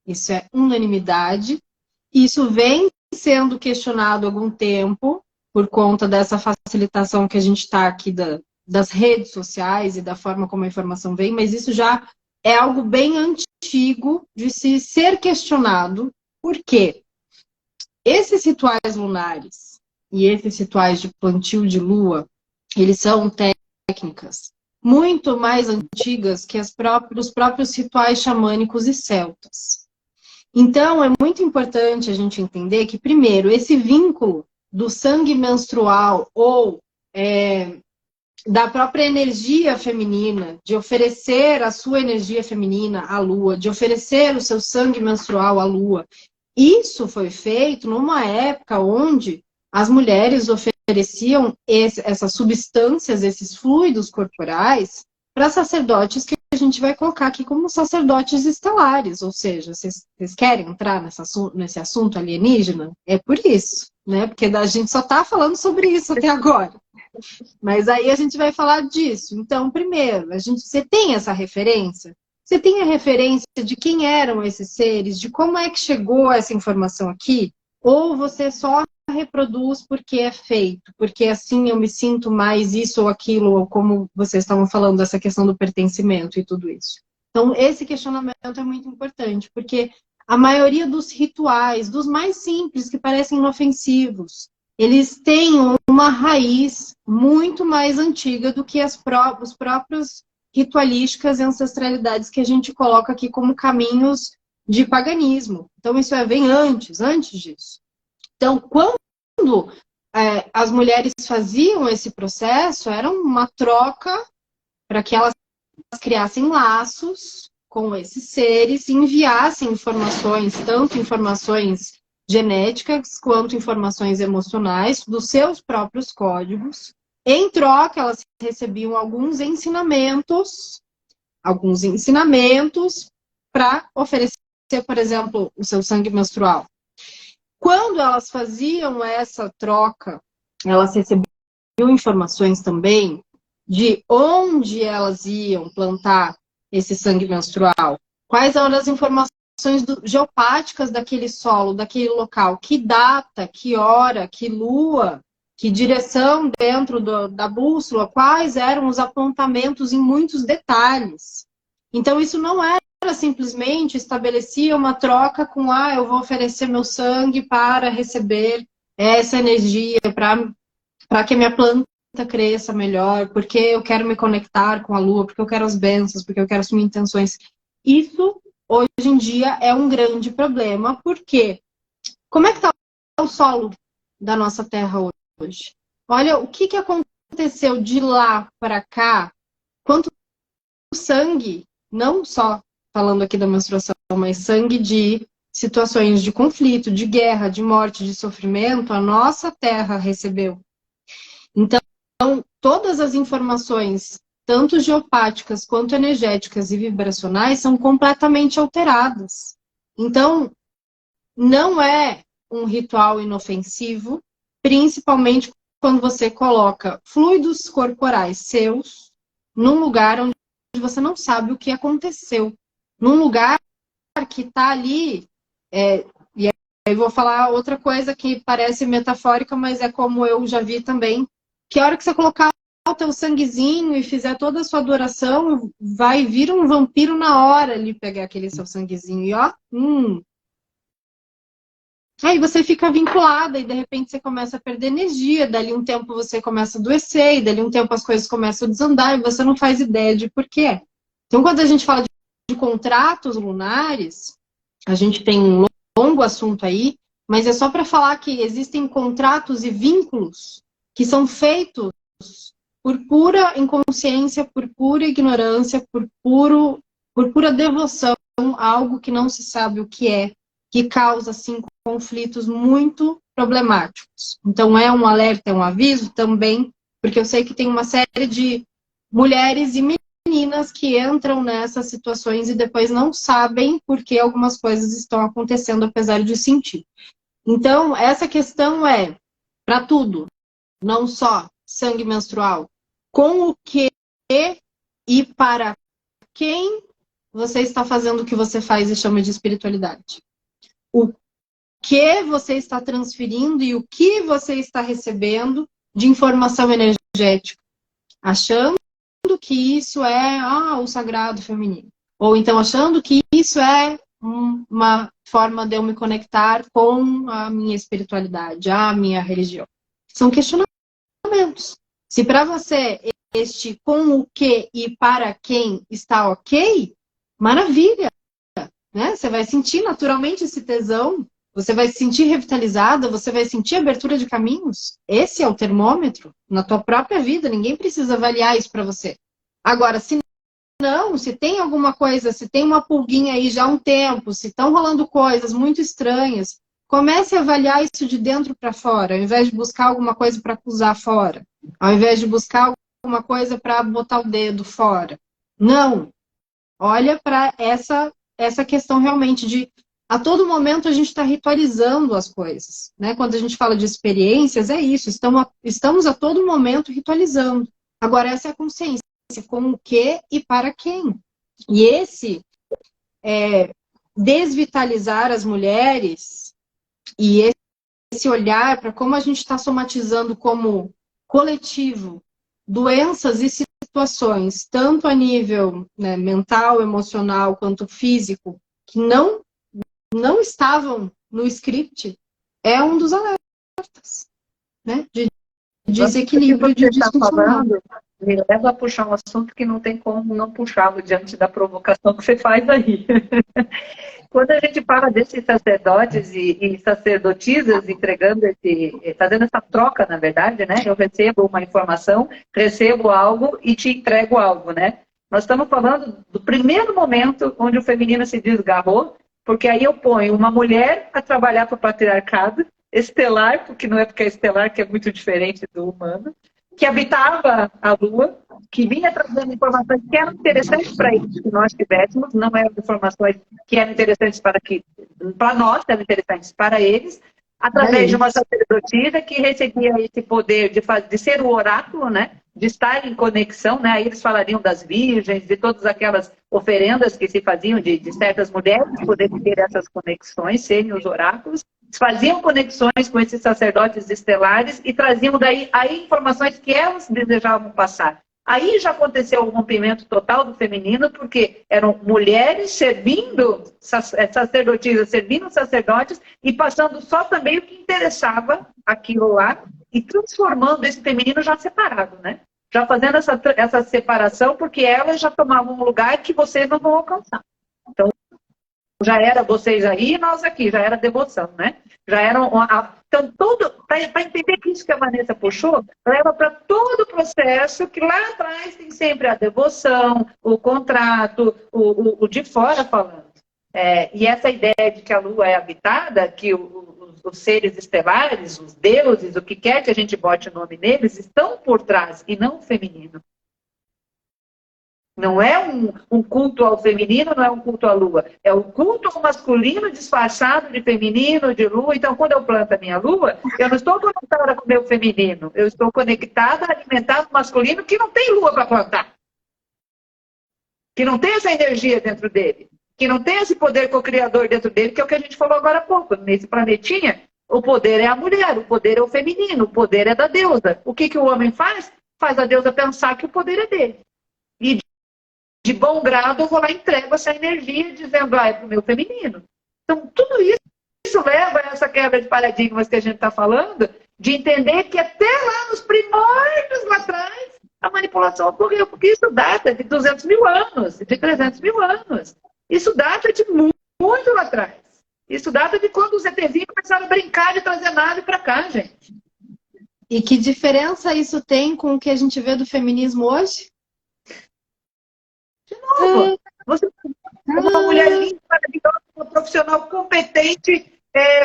[SPEAKER 1] isso é unanimidade, isso vem sendo questionado há algum tempo, por conta dessa facilitação que a gente está aqui das redes sociais e da forma como a informação vem, mas isso já é algo bem antigo de se ser questionado. Por quê? Esses rituais lunares e esses rituais de plantio de lua, eles são técnicas muito mais antigas que os próprios rituais xamânicos e celtas. Então, é muito importante a gente entender que, primeiro, esse vínculo do sangue menstrual ou da própria energia feminina, de oferecer a sua energia feminina à lua, de oferecer o seu sangue menstrual à lua, isso foi feito numa época onde as mulheres ofereciam essas substâncias, esses fluidos corporais, para sacerdotes que a gente vai colocar aqui como sacerdotes estelares, ou seja, vocês querem entrar nesse assunto alienígena? É por isso, né? Porque a gente só está falando sobre isso até agora. Mas aí a gente vai falar disso. Então, primeiro, você tem essa referência? Você tem a referência de quem eram esses seres, de como é que chegou essa informação aqui? Ou você só reproduz porque é feito, porque assim eu me sinto mais isso ou aquilo, ou como vocês estavam falando, dessa questão do pertencimento e tudo isso. Então, esse questionamento é muito importante, porque a maioria dos rituais, dos mais simples, que parecem inofensivos, eles têm uma raiz muito mais antiga do que os próprios ritualísticas e ancestralidades que a gente coloca aqui como caminhos de paganismo. Então, isso vem antes disso. Então, quando as mulheres faziam esse processo, era uma troca para que elas criassem laços com esses seres e enviassem informações, tanto informações genéticas quanto informações emocionais dos seus próprios códigos. Em troca, elas recebiam alguns ensinamentos para oferecer, por exemplo, o seu sangue menstrual. Quando elas faziam essa troca, elas recebiam informações também de onde elas iam plantar esse sangue menstrual, quais eram as informações geopáticas daquele solo, daquele local, que data, que hora, que lua, que direção dentro da bússola, quais eram os apontamentos em muitos detalhes. Então, isso não era simplesmente estabelecia uma troca com, eu vou oferecer meu sangue para receber essa energia, para que a minha planta cresça melhor, porque eu quero me conectar com a lua, porque eu quero as bênçãos, porque eu quero assumir intenções. Isso, hoje em dia, é um grande problema, porque como é que está o solo da nossa terra hoje? Olha o que aconteceu de lá para cá, quanto sangue, não só falando aqui da menstruação, mas sangue de situações de conflito, de guerra, de morte, de sofrimento, a nossa terra recebeu. Então, todas as informações, tanto geopáticas quanto energéticas e vibracionais, são completamente alteradas. Então, não é um ritual inofensivo, principalmente quando você coloca fluidos corporais seus num lugar onde você não sabe o que aconteceu. Num lugar que está ali, e aí eu vou falar outra coisa que parece metafórica, mas é como eu já vi também, que a hora que você colocar o teu sanguezinho e fizer toda a sua adoração, vai vir um vampiro na hora ali pegar aquele seu sanguezinho e ó, aí você fica vinculada e de repente você começa a perder energia, dali um tempo você começa a adoecer, e dali um tempo as coisas começam a desandar e você não faz ideia de por quê. Então, quando a gente fala de contratos lunares, a gente tem um longo assunto aí, mas é só para falar que existem contratos e vínculos que são feitos por pura inconsciência, por pura ignorância, por pura devoção a algo que não se sabe o que causa, assim, conflitos muito problemáticos. Então, é um alerta, é um aviso também, porque eu sei que tem uma série de mulheres e meninas que entram nessas situações e depois não sabem por que algumas coisas estão acontecendo, apesar de sentir. Então, essa questão é para tudo, não só sangue menstrual, com o que e para quem você está fazendo o que você faz e chama de espiritualidade. O que você está transferindo e o que você está recebendo de informação energética, achando que isso é o sagrado feminino. Ou então achando que isso é uma forma de eu me conectar com a minha espiritualidade, a minha religião. São questionamentos. Se para você este com o que e para quem está ok, maravilha. Né? Você vai sentir naturalmente esse tesão, você vai se sentir revitalizada, você vai sentir abertura de caminhos. Esse é o termômetro na tua própria vida, ninguém precisa avaliar isso para você. Agora, se não, se tem alguma coisa, se tem uma pulguinha aí já há um tempo, se estão rolando coisas muito estranhas, comece a avaliar isso de dentro para fora, ao invés de buscar alguma coisa para acusar fora, ao invés de buscar alguma coisa para botar o dedo fora. Não. Olha para essa questão realmente de a todo momento a gente está ritualizando as coisas, né? Quando a gente fala de experiências, é isso, estamos a todo momento ritualizando. Agora, essa é a consciência, com o que e para quem. E desvitalizar as mulheres e esse olhar para como a gente está somatizando como coletivo doenças e situações, tanto a nível, né, mental, emocional, quanto físico, que não estavam no script, é um dos alertas, né? De desequilíbrio, de disfuncional.
[SPEAKER 2] Me leva a puxar um assunto que não tem como não puxá-lo diante da provocação que você faz aí. Quando a gente fala desses sacerdotes e sacerdotisas entregando fazendo essa troca, na verdade, né? Eu recebo uma informação, recebo algo e te entrego algo, né? Nós estamos falando do primeiro momento onde o feminino se desgarrou, porque aí eu ponho uma mulher a trabalhar para o patriarcado, estelar, porque não é porque é estelar que é muito diferente do humano, que habitava a Lua, que vinha trazendo informações que eram interessantes para eles, que nós tivéssemos, não eram informações que eram interessantes para nós, eram interessantes para eles, através de uma sacerdotisa que recebia esse poder de ser o oráculo, né? De estar em conexão, né? Aí eles falariam das virgens, de todas aquelas oferendas que se faziam de certas mulheres poderem ter essas conexões, serem os oráculos, faziam conexões com esses sacerdotes estelares e traziam daí aí informações que elas desejavam passar. Aí já aconteceu o rompimento total do feminino, porque eram mulheres servindo sacerdotisas, servindo sacerdotes e passando só também o que interessava aquilo lá e transformando esse feminino já separado, né? Já fazendo essa separação, porque elas já tomavam um lugar que vocês não vão alcançar. Então, já era vocês aí e nós aqui, já era devoção, né? Já eram. Então, para entender que isso que a Vanessa puxou, leva para todo o processo que lá atrás tem sempre a devoção, o contrato, o de fora falando. E essa ideia de que a Lua é habitada, que os seres estelares, os deuses, o que quer que a gente bote o nome neles, estão por trás e não o feminino. Não é um culto ao feminino, não é um culto à lua. É o culto ao masculino disfarçado de feminino, de lua. Então, quando eu planto a minha lua, eu não estou conectada com o meu feminino. Eu estou conectada, alimentada com o masculino que não tem lua para plantar. Que não tem essa energia dentro dele. Que não tem esse poder co-criador dentro dele, que é o que a gente falou agora há pouco. Nesse planetinha, o poder é a mulher, o poder é o feminino, o poder é da deusa. O que o homem faz? Faz a deusa pensar que o poder é dele. E de bom grado, eu vou lá e entrego essa energia, dizendo, é para o meu feminino. Então, tudo isso leva a essa quebra de paradigmas que a gente está falando, de entender que até lá nos primórdios lá atrás, a manipulação ocorreu, porque isso data de 200 mil anos, de 300 mil anos. Isso data de muito lá atrás. Isso data de quando os ETzinhos começaram a brincar de trazer nave para cá, gente.
[SPEAKER 1] E que diferença isso tem com o que a gente vê do feminismo hoje?
[SPEAKER 2] De novo, você é uma mulher linda, maravilhosa, uma profissional competente,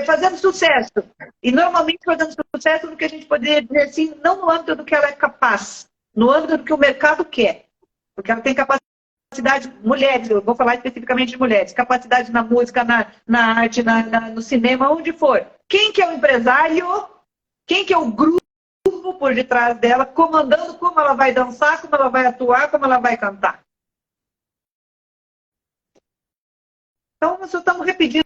[SPEAKER 2] fazendo sucesso. E normalmente fazendo sucesso no que a gente poderia dizer assim, não no âmbito do que ela é capaz, no âmbito do que o mercado quer. Porque ela tem capacidade, mulheres, eu vou falar especificamente de mulheres, capacidade na música, na arte, no cinema, onde for. Quem que é o empresário? Quem que é o grupo por detrás dela, comandando como ela vai dançar, como ela vai atuar, como ela vai cantar? Então, nós estamos repetindo,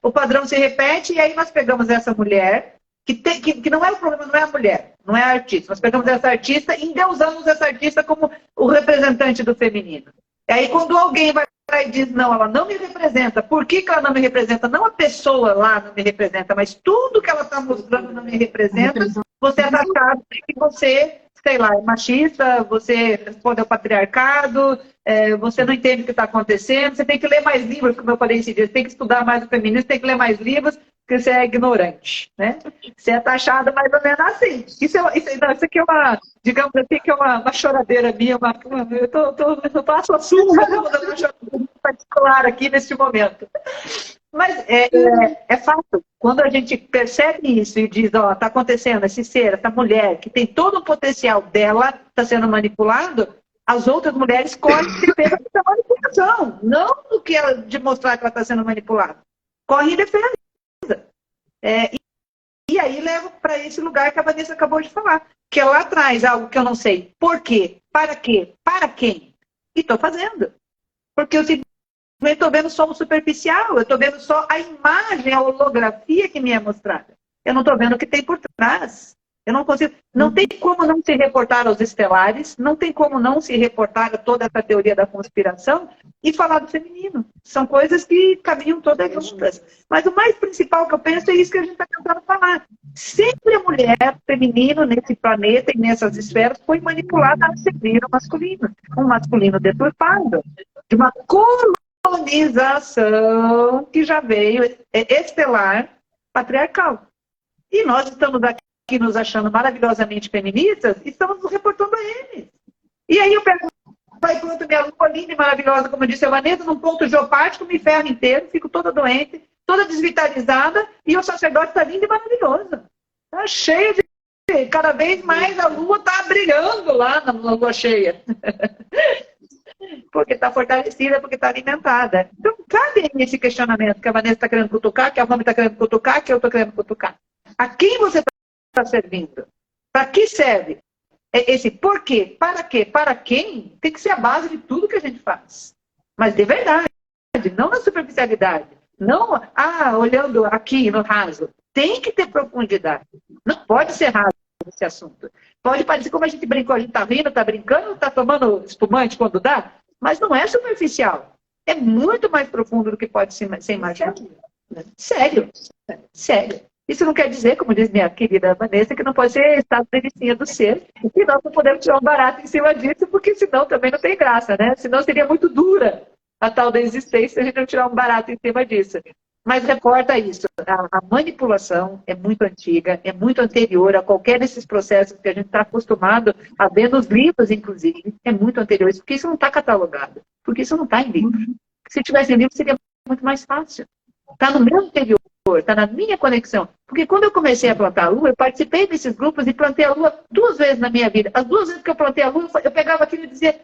[SPEAKER 2] o padrão se repete, e aí nós pegamos essa mulher, que não é o problema, não é a mulher, não é a artista. Nós pegamos essa artista e endeusamos essa artista como o representante do feminino. E aí, quando alguém vai lá e diz, não, ela não me representa, por que ela não me representa? Não a pessoa lá não me representa, mas tudo que ela está mostrando não me representa, você é taxado de que você, sei lá, é machista, você responde ao patriarcado, você não entende o que está acontecendo, você tem que ler mais livros, como eu falei esse dia, você tem que estudar mais o feminismo, você tem que ler mais livros, porque você é ignorante, né? Você é taxado mais ou menos assim. Isso aqui é uma, digamos assim, que é uma choradeira minha, eu passo a sua, uma choradeira particular aqui neste momento. Mas é fato. Quando a gente percebe isso e diz, ó, está acontecendo, esse ser, essa mulher, que tem todo o potencial dela, está sendo manipulado, as outras mulheres correm em defesa da manipulação, não do que ela, de mostrar que ela está sendo manipulada. Correm em defesa. E aí levo para esse lugar que a Vanessa acabou de falar, que é lá atrás, algo que eu não sei. Por quê? Para quê? Para quem? E estou fazendo. Porque eu estou vendo só o superficial, eu estou vendo só a imagem, a holografia que me é mostrada. Eu não estou vendo o que tem por trás. Eu não consigo. Não tem como não se reportar aos estelares, não tem como não se reportar a toda essa teoria da conspiração e falar do feminino. São coisas que caminham todas juntas. Mas o mais principal que eu penso é isso que a gente está tentando falar. Sempre a mulher, feminino, nesse planeta e nessas esferas, foi manipulada a servir o masculino. Um masculino deturpado. De uma colonização que já veio estelar patriarcal. E nós estamos aqui nos achando maravilhosamente feministas, estamos nos reportando a eles. E aí eu pego, vai pronto, minha lua linda e maravilhosa, como eu disse a Vanessa, num ponto geopático, me ferro inteiro, fico toda doente, toda desvitalizada, e o sacerdote está lindo e maravilhoso. Está cheio de... Cada vez mais a lua está brilhando lá na lua cheia. Porque está fortalecida, porque está alimentada. Então, cabe esse questionamento que a Vanessa está querendo cutucar, que a Roma está querendo cutucar, que eu estou querendo cutucar. A quem você está servindo? Para que serve? Esse por quê? Para quê? Para quem? Tem que ser a base de tudo que a gente faz. Mas de verdade, não na superficialidade. Não, olhando aqui no raso. Tem que ter profundidade. Não pode ser raso esse assunto. Pode parecer como a gente brincou, a gente está rindo, está brincando, está tomando espumante quando dá, mas não é superficial. É muito mais profundo do que pode ser imaginado. Sério. Sério. Isso não quer dizer, como diz minha querida Vanessa, que não pode ser estado delicinha do ser, e nós não podemos tirar um barato em cima disso, porque senão também não tem graça, né? Senão seria muito dura a tal da existência se a gente não tirar um barato em cima disso. Mas reporta isso, a manipulação é muito antiga, é muito anterior a qualquer desses processos que a gente está acostumado a ver nos livros, inclusive, é muito anterior, porque isso não está catalogado, porque isso não está em livro. Se tivesse em livro seria muito mais fácil. Está no meu interior. Está na minha conexão. Porque quando eu comecei a plantar a lua, eu participei desses grupos e plantei a lua 2 vezes na minha vida. As 2 vezes que eu plantei a lua, eu pegava aquilo e dizia,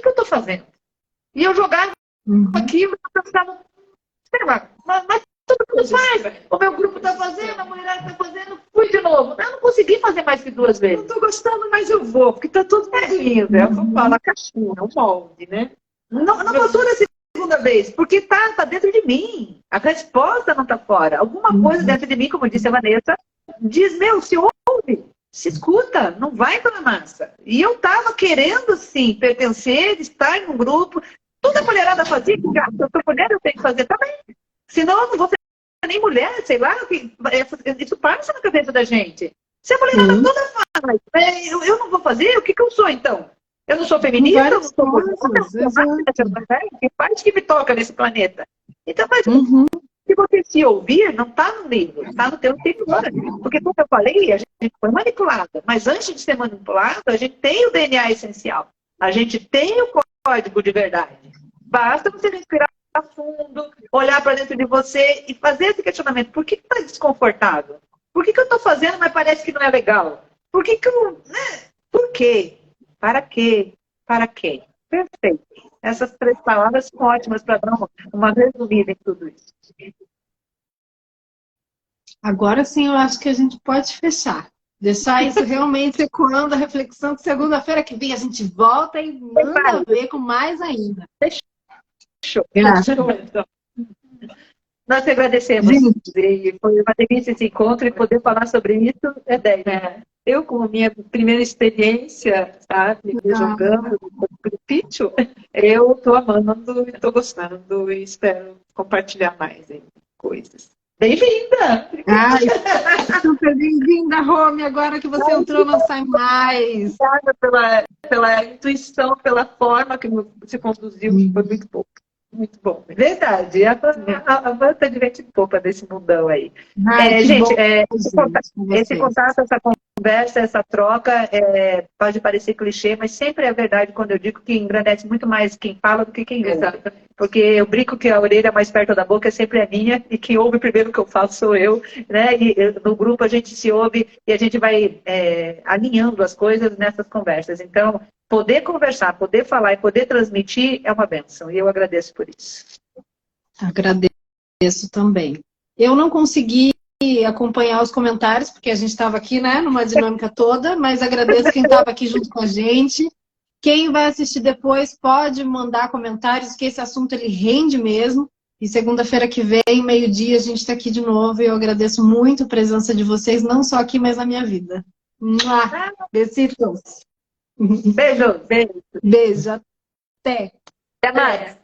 [SPEAKER 2] que eu estou fazendo? E eu jogava aquilo, eu pensava, sei lá, mas tudo faz. O meu grupo está fazendo, a mulherada está fazendo, fui de novo. Eu não consegui fazer mais que 2 vezes.
[SPEAKER 3] Não estou gostando, mas eu vou, porque está todo mundo lindo. É o que eu falo, a caixinha, o molde, né?
[SPEAKER 2] Não passou da segunda vez, porque tá dentro de mim. A resposta não está fora. Alguma coisa dentro de mim, como disse a Vanessa, diz, meu, se ouve, se escuta, não vai pela massa. E eu estava querendo, sim, pertencer, estar num grupo. Toda mulherada fazia, se eu sou mulher, eu tenho que fazer também. Senão eu não vou ser nem mulher, sei lá, isso passa na cabeça da gente. Se a mulherada toda faz, eu não vou fazer, o que eu sou então? Eu não sou feminista, eu não sou mulher, que parte que me toca nesse planeta. Então, mas se você se ouvir, não está no livro, está no teu interior. Porque, como eu falei, a gente foi manipulada. Mas antes de ser manipulada, a gente tem o DNA essencial. A gente tem o código de verdade. Basta você respirar fundo, olhar para dentro de você e fazer esse questionamento. Por que está desconfortável? Por que eu estou fazendo, mas parece que não é legal? Por que eu... Por quê? Para quê? Para quê? Perfeito. Essas 3 palavras são ótimas para dar uma resumida em tudo isso.
[SPEAKER 1] Agora sim, eu acho que a gente pode fechar. Deixar isso realmente ecoando a reflexão que segunda-feira que vem a gente volta e manda ver com mais ainda.
[SPEAKER 2] Fechou. Nós agradecemos. E foi uma delícia esse encontro e poder falar sobre isso é 10.
[SPEAKER 3] Eu, com a minha primeira experiência, sabe, jogando no pitch, eu estou amando, estou gostando e espero compartilhar mais coisas. Bem-vinda!
[SPEAKER 1] Super bem-vinda, Rome, agora que você entrou, não sai mais.
[SPEAKER 3] Obrigada pela intuição, pela forma que você conduziu, foi muito bom. Muito bom.
[SPEAKER 2] Verdade. A Van está de vento em popa desse mundão aí.
[SPEAKER 1] Gente,
[SPEAKER 2] esse contato, essa conversa, essa troca, pode parecer clichê, mas sempre é verdade quando eu digo que engrandece muito mais quem fala do que quem ouve. Exato. Porque eu brinco que a orelha mais perto da boca é sempre a minha, e quem ouve primeiro o que eu falo sou eu. Né? E no grupo a gente se ouve e a gente vai alinhando as coisas nessas conversas. Então, poder conversar, poder falar e poder transmitir é uma bênção. E eu agradeço por isso.
[SPEAKER 1] Agradeço também. Eu não consegui acompanhar os comentários, porque a gente estava aqui, né, numa dinâmica toda, mas agradeço quem estava aqui junto com a gente. Quem vai assistir depois pode mandar comentários, que esse assunto ele rende mesmo. E segunda-feira que vem, meio-dia, a gente está aqui de novo. E eu agradeço muito a presença de vocês, não só aqui, mas na minha vida. Besitos.
[SPEAKER 2] Beijo.
[SPEAKER 1] Beijo. Até.
[SPEAKER 2] Até mais.